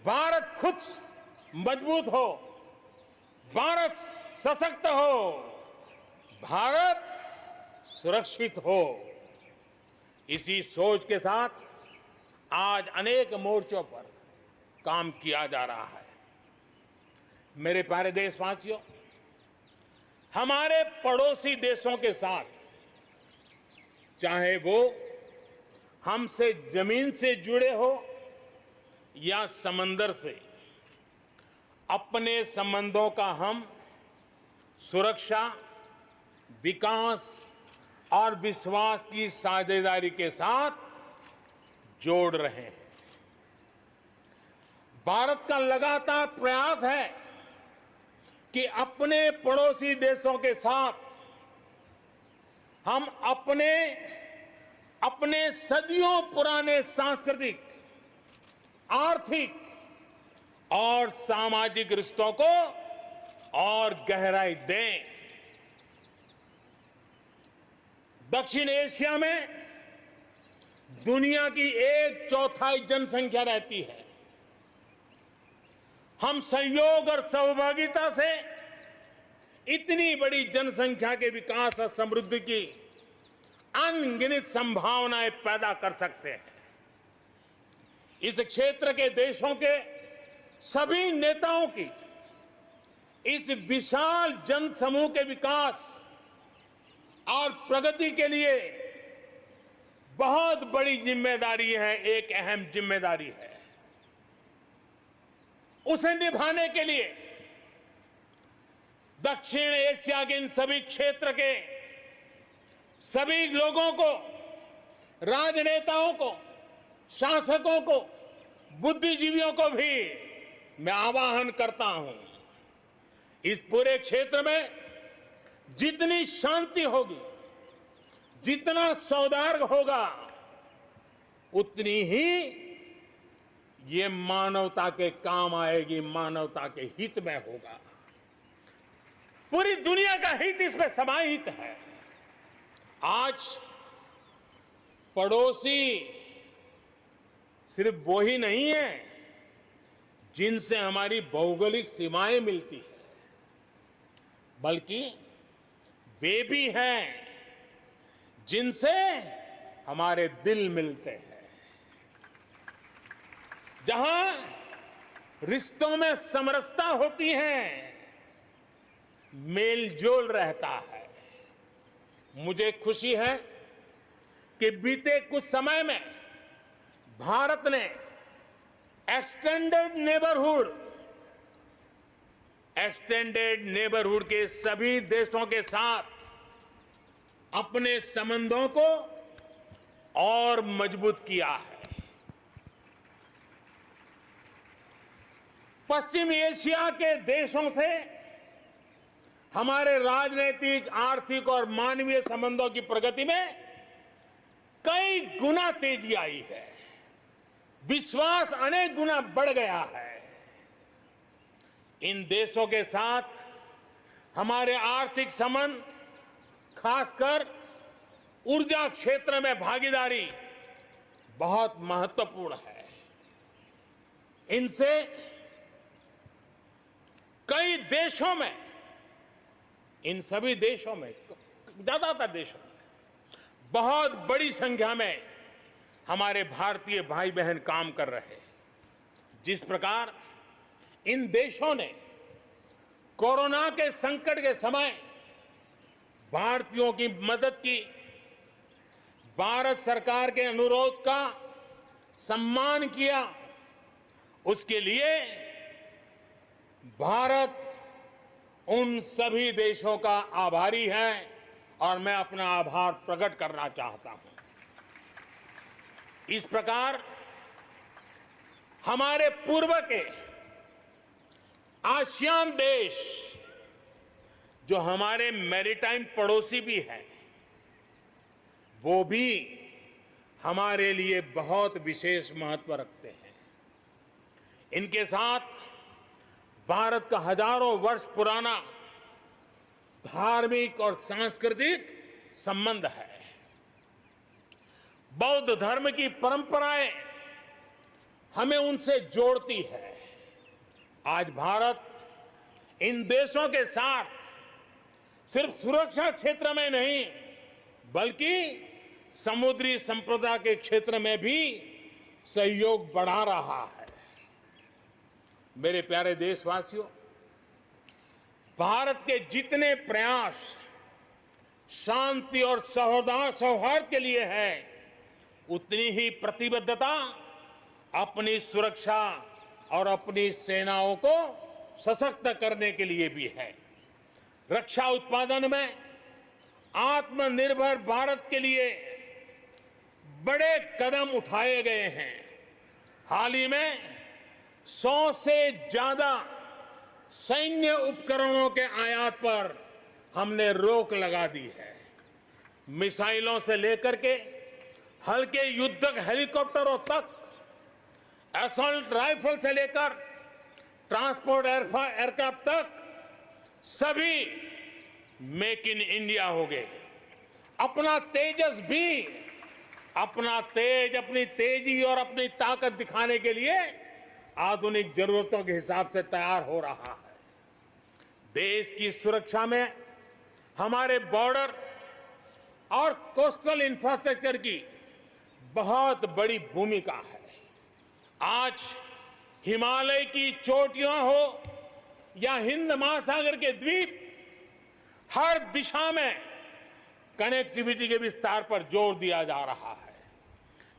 S1: भारत खुद मजबूत हो, भारत सशक्त हो, भारत सुरक्षित हो। इसी सोच के साथ आज अनेक मोर्चों पर काम किया जा रहा है। मेरे प्यारे देशवासियों, हमारे पड़ोसी देशों के साथ, चाहे वो हमसे जमीन से जुड़े हो या समंदर से, अपने संबंधों का हम सुरक्षा, विकास और विश्वास की साझेदारी के साथ जोड़ रहे हैं। भारत का लगातार प्रयास है कि अपने पड़ोसी देशों के साथ हम अपने सदियों पुराने सांस्कृतिक, आर्थिक और सामाजिक रिश्तों को और गहराई दें। दक्षिण एशिया में दुनिया की 1/4 जनसंख्या रहती है। हम सहयोग और सहभागिता से इतनी बड़ी जनसंख्या के विकास और समृद्धि की अनगिनत संभावनाएं पैदा कर सकते हैं। इस क्षेत्र के देशों के सभी नेताओं की इस विशाल जनसमूह के विकास और प्रगति के लिए बहुत बड़ी जिम्मेदारी है, एक अहम जिम्मेदारी है। उसे निभाने के लिए दक्षिण एशिया के इन सभी क्षेत्र के सभी लोगों को, राजनेताओं को, शासकों को, बुद्धिजीवियों को भी मैं आह्वान करता हूं, इस पूरे क्षेत्र में जितनी शांति होगी, जितना सौहार्द होगा, उतनी ही ये मानवता के काम आएगी, मानवता के हित में होगा। पूरी दुनिया का हित इसमें समाहित है। आज पड़ोसी सिर्फ वो ही नहीं है जिनसे हमारी भौगोलिक सीमाएं मिलती है, बल्कि वे भी हैं जिनसे हमारे दिल मिलते हैं। जहां रिश्तों में समरसता होती है, मेलजोल रहता है। मुझे खुशी है कि बीते कुछ समय में भारत ने एक्सटेंडेड नेबरहुड के सभी देशों के साथ अपने संबंधों को और मजबूत किया है। पश्चिम एशिया के देशों से हमारे राजनीतिक, आर्थिक और मानवीय संबंधों की प्रगति में कई गुना तेजी आई है। विश्वास अनेक गुना बढ़ गया है। इन देशों के साथ हमारे आर्थिक संबंध, खासकर ऊर्जा क्षेत्र में भागीदारी बहुत महत्वपूर्ण है। इनसे कई देशों में, इन सभी देशों में, ज्यादातर देशों में बहुत बड़ी संख्या में हमारे भारतीय भाई बहन काम कर रहे हैं। जिस प्रकार इन देशों ने कोरोना के संकट के समय भारतीयों की मदद की, भारत सरकार के अनुरोध का सम्मान किया, उसके लिए भारत उन सभी देशों का आभारी है और मैं अपना आभार प्रकट करना चाहता हूं। इस प्रकार हमारे पूर्व के आसियान देश, जो हमारे मैरीटाइम पड़ोसी भी हैं, वो भी हमारे लिए बहुत विशेष महत्व रखते हैं। इनके साथ भारत का हजारों वर्ष पुराना धार्मिक और सांस्कृतिक संबंध है। बौद्ध धर्म की परंपराएं हमें उनसे जोड़ती है। आज भारत इन देशों के साथ सिर्फ सुरक्षा क्षेत्र में नहीं, बल्कि समुद्री संपदा के क्षेत्र में भी सहयोग बढ़ा रहा है। मेरे प्यारे देशवासियों, भारत के जितने प्रयास शांति और सौहार्द के लिए है, उतनी ही प्रतिबद्धता अपनी सुरक्षा और अपनी सेनाओं को सशक्त करने के लिए भी है। रक्षा उत्पादन में आत्मनिर्भर भारत के लिए बड़े कदम उठाए गए हैं। हाल ही में 100 से ज्यादा सैन्य उपकरणों के आयात पर हमने रोक लगा दी है। मिसाइलों से लेकर के हल्के युद्धक हेलीकॉप्टरों तक, असॉल्ट राइफल से लेकर ट्रांसपोर्ट एयरक्राफ्ट तक, सभी मेक इन इंडिया हो गए। अपना तेजस भी अपनी तेजी और अपनी ताकत दिखाने के लिए आधुनिक जरूरतों के हिसाब से तैयार हो रहा है। देश की सुरक्षा में हमारे बॉर्डर और कोस्टल इंफ्रास्ट्रक्चर की बहुत बड़ी भूमिका है। आज हिमालय की चोटियां हो या हिंद महासागर के द्वीप, हर दिशा में कनेक्टिविटी के विस्तार पर जोर दिया जा रहा है।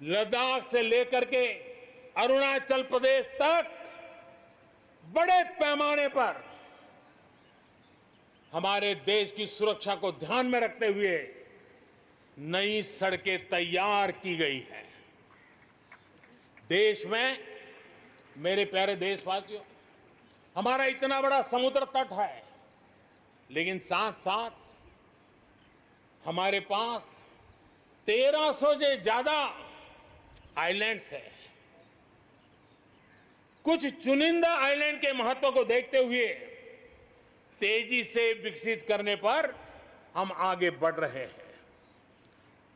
S1: लद्दाख से लेकर के अरुणाचल प्रदेश तक बड़े पैमाने पर हमारे देश की सुरक्षा को ध्यान में रखते हुए नई सड़कें तैयार की गई हैं। देश में, मेरे प्यारे देशवासियों, हमारा इतना बड़ा समुद्र तट है, लेकिन साथ साथ हमारे पास 1300 से ज्यादा आइलैंड्स हैं। कुछ चुनिंदा आइलैंड के महत्व को देखते हुए तेजी से विकसित करने पर हम आगे बढ़ रहे हैं।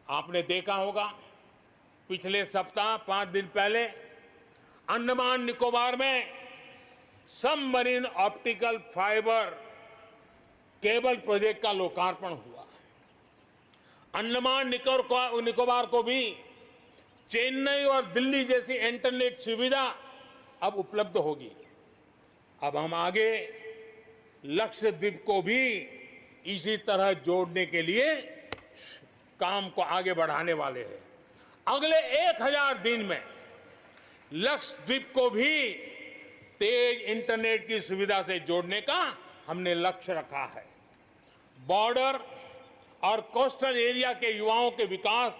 S1: आपने देखा होगा, पिछले सप्ताह 5 दिन पहले अंडमान निकोबार में submarine optical fibre cable project का लोकार्पण हुआ। अंडमान निकोबार को भी चेन्नई और दिल्ली जैसी इंटरनेट सुविधा अब उपलब्ध होगी। अब हम आगे लक्षद्वीप को भी इसी तरह जोड़ने के लिए काम को आगे बढ़ाने वाले हैं। अगले 1000 दिन में लक्षद्वीप को भी तेज इंटरनेट की सुविधा से जोड़ने का हमने लक्ष्य रखा है। बॉर्डर और कोस्टल एरिया के युवाओं के विकास,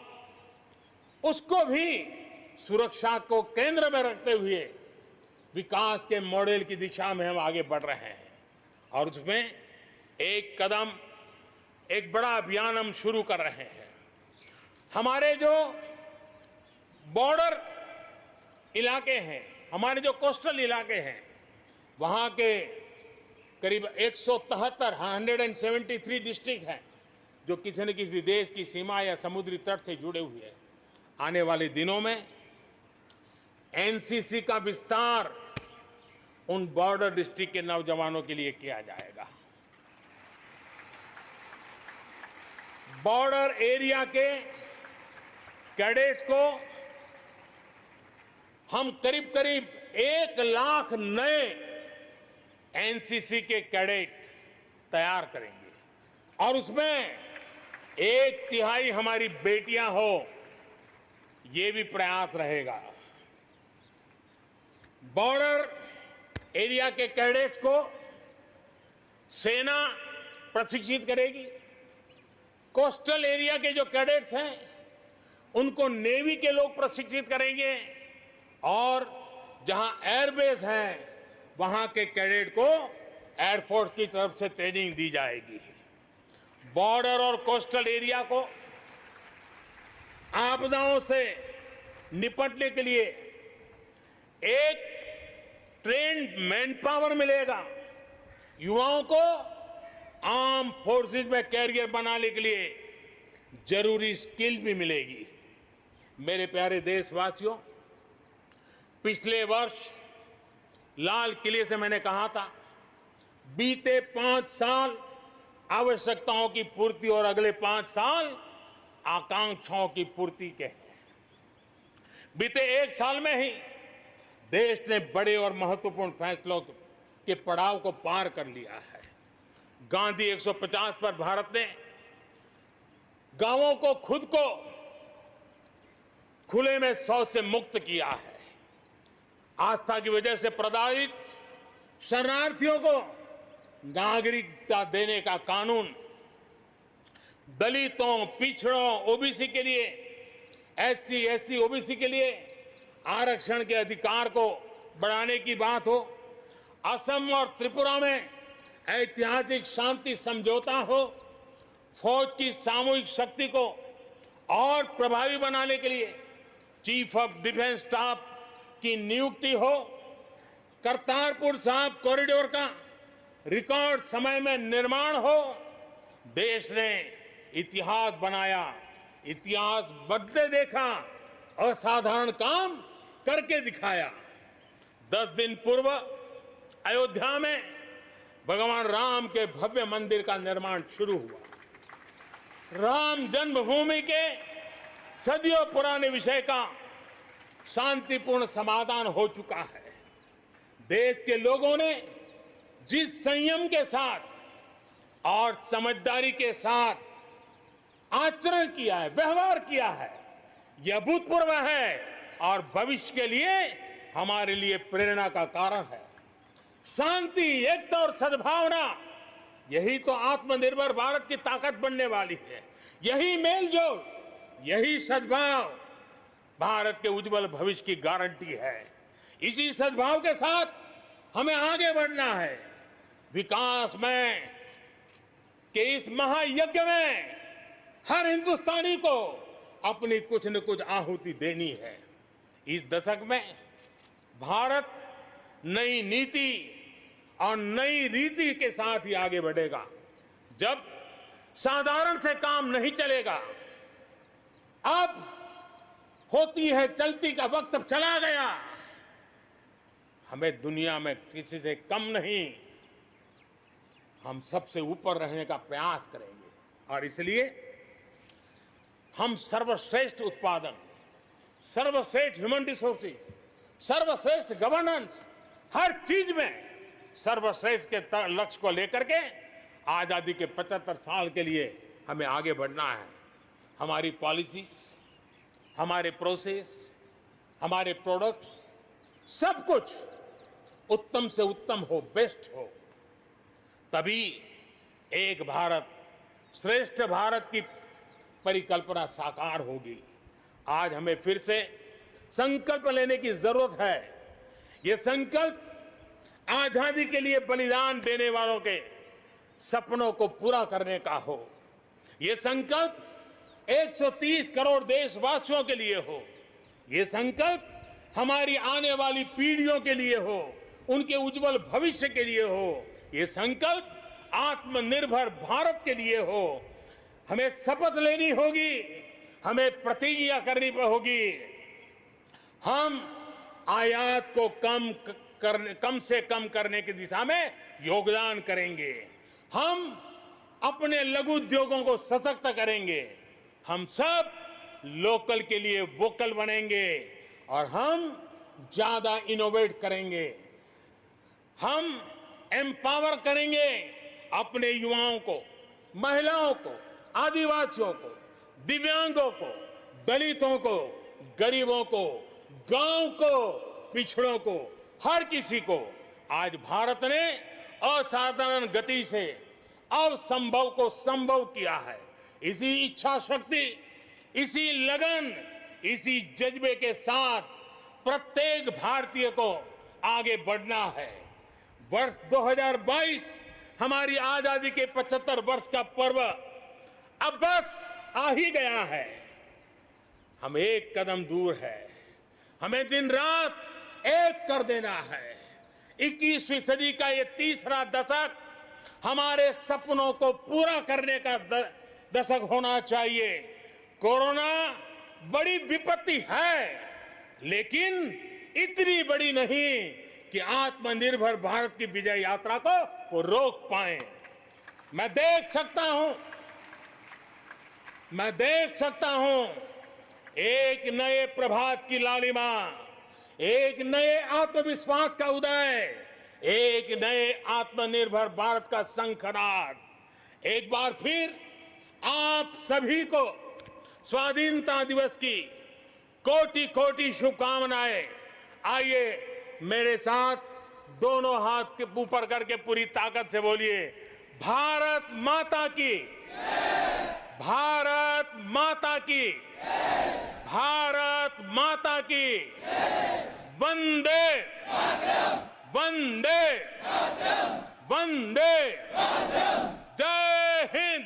S1: उसको भी सुरक्षा को केंद्र में रखते हुए विकास के मॉडल की दिशा में हम आगे बढ़ रहे हैं। और उसमें एक बड़ा अभियान हम शुरू कर रहे हैं। हमारे जो बॉर्डर इलाके हैं, हमारे जो कोस्टल इलाके हैं, वहां के करीब 173 डिस्ट्रिक्ट हैं जो किसी न किसी देश की सीमा या समुद्री तट से जुड़े हुए हैं। आने वाले दिनों में एनसीसी का विस्तार उन बॉर्डर डिस्ट्रिक्ट के नौजवानों के लिए किया जाएगा। बॉर्डर एरिया के कैडेट्स को हम करीब 1 लाख नए एनसीसी के कैडेट तैयार करेंगे और उसमें 1/3 हमारी बेटियां हो, ये भी प्रयास रहेगा। बॉर्डर एरिया के कैडेट्स को सेना प्रशिक्षित करेगी। कोस्टल एरिया के जो कैडेट्स हैं उनको नेवी के लोग प्रशिक्षित करेंगे और जहां एयरबेस है वहां के कैडेट को एयरफोर्स की तरफ से ट्रेनिंग दी जाएगी। बॉर्डर और कोस्टल एरिया को आप आपदाओं से निपटने के लिए एक ट्रेन्ड मैन पावर मिलेगा। युवाओं को आर्म फोर्सेस में कैरियर बनाने के लिए जरूरी स्किल भी मिलेगी। मेरे प्यारे देशवासियों, पिछले वर्ष लाल किले से मैंने कहा था, बीते 5 साल आवश्यकताओं की पूर्ति और अगले 5 साल आकांक्षाओं की पूर्ति के हैं। बीते 1 साल में ही देश ने बड़े और महत्वपूर्ण फैसलों के पड़ाव को पार कर लिया है। गांधी 150 पर भारत ने गांवों को खुद को खुले में शौच से मुक्त किया है। आस्था की वजह से प्रताड़ित शरणार्थियों को नागरिकता देने का कानून, दलितों, पिछड़ों, ओबीसी के लिए, एससी, एसटी, ओबीसी के लिए आरक्षण के अधिकार को बढ़ाने की बात हो, असम और त्रिपुरा में ऐतिहासिक शांति समझौता हो, फौज की सामूहिक शक्ति को और प्रभावी बनाने के लिए चीफ ऑफ डिफेंस स्टाफ की नियुक्ति हो, करतारपुर साहिब कॉरिडोर का रिकॉर्ड समय में निर्माण हो, देश ने इतिहास बनाया, इतिहास बदले देखा, असाधारण काम करके दिखाया। 10 दिन पूर्व अयोध्या में भगवान राम के भव्य मंदिर का निर्माण शुरू हुआ। राम जन्मभूमि के सदियों पुराने विषय का शांतिपूर्ण समाधान हो चुका है। देश के लोगों ने जिस संयम के साथ और समझदारी के साथ आचरण किया है, व्यवहार किया है, यह अभूतपूर्व है और भविष्य के लिए हमारे लिए प्रेरणा का कारण है। शांति, एकता और सद्भावना, यही तो आत्मनिर्भर भारत की ताकत बनने वाली है। यही मेलजोल, यही सद्भाव भारत के उज्जवल भविष्य की गारंटी है। इसी सद्भाव के साथ हमें आगे बढ़ना है। विकास में के इस महायज्ञ में हर हिंदुस्तानी को अपनी कुछ न कुछ आहुति देनी है। इस दशक में भारत नई नीति और नई रीति के साथ ही आगे बढ़ेगा। जब साधारण से काम नहीं चलेगा, अब होती है चलती का वक्त अब चला गया। हमें दुनिया में किसी से कम नहीं, हम सबसे ऊपर रहने का प्रयास करेंगे और इसलिए हम सर्वश्रेष्ठ उत्पादन, सर्वश्रेष्ठ ह्यूमन रिसोर्सेज, सर्वश्रेष्ठ गवर्नेंस, हर चीज में सर्वश्रेष्ठ के लक्ष्य को लेकर के आजादी के 75 साल के लिए हमें आगे बढ़ना है। हमारी पॉलिसीज, हमारे प्रोसेस, हमारे प्रोडक्ट्स, सब कुछ उत्तम से उत्तम हो, बेस्ट हो, तभी एक भारत श्रेष्ठ भारत की परिकल्पना साकार होगी। आज हमें फिर से संकल्प लेने की जरूरत है। ये संकल्प आजादी के लिए बलिदान देने वालों के सपनों को पूरा करने का हो। ये संकल्प 130 करोड़ देशवासियों के लिए हो। ये संकल्प हमारी आने वाली पीढ़ियों के लिए हो, उनके उज्जवल भविष्य के लिए हो। ये संकल्प आत्मनिर्भर भारत के लिए हो। हमें शपथ लेनी होगी, हमें प्रतिज्ञा करनी होगी। हम आयात को कम से कम करने की दिशा में योगदान करेंगे। हम अपने लघु उद्योगों को सशक्त करेंगे। हम सब लोकल के लिए वोकल बनेंगे और हम ज्यादा इनोवेट करेंगे। हम एम्पावर करेंगे अपने युवाओं को, महिलाओं को, आदिवासियों को, दिव्यांगों को, दलितों को, गरीबों को, गांव को, पिछड़ों को, हर किसी को। आज भारत ने असाधारण गति से असंभव को संभव किया है। इसी इच्छा शक्ति, इसी लगन, इसी जज्बे के साथ प्रत्येक भारतीय को आगे बढ़ना है। वर्ष 2022 हमारी आजादी के 75 वर्ष का पर्व अब बस आ ही गया है। हम एक कदम दूर है। हमें दिन रात एक कर देना है। 21वीं सदी का ये तीसरा दशक हमारे सपनों को पूरा करने का दशक होना चाहिए। कोरोना बड़ी विपत्ति है, लेकिन इतनी बड़ी नहीं कि आत्मनिर्भर भारत की विजय यात्रा को वो रोक पाए। मैं देख सकता हूं एक नए प्रभात की लालिमा, एक नए आत्मविश्वास का उदय, एक नए आत्मनिर्भर भारत का शंखनाद। एक बार फिर आप सभी को स्वाधीनता दिवस की कोटि कोटि शुभकामनाएं। आइए मेरे साथ दोनों हाथ के ऊपर करके पूरी ताकत से बोलिए, भारत माता की, भारत माता की, भारत माता की, वंदे वंदे वंदे, जय हिंद।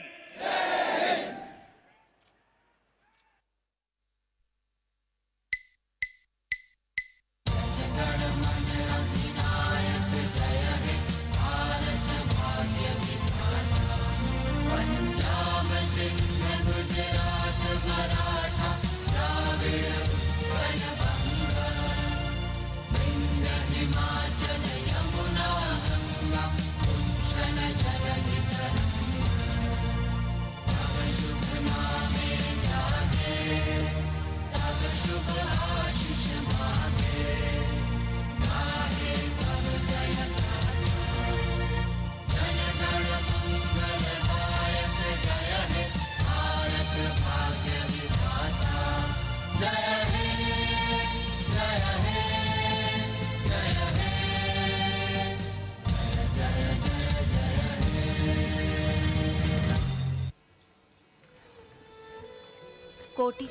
S2: कोटि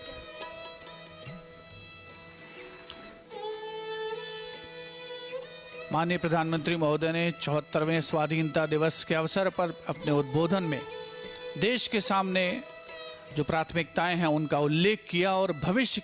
S3: माननीय प्रधानमंत्री महोदय ने 74वें स्वाधीनता दिवस के अवसर पर अपने उद्बोधन में देश के सामने जो प्राथमिकताएं हैं उनका उल्लेख किया और भविष्य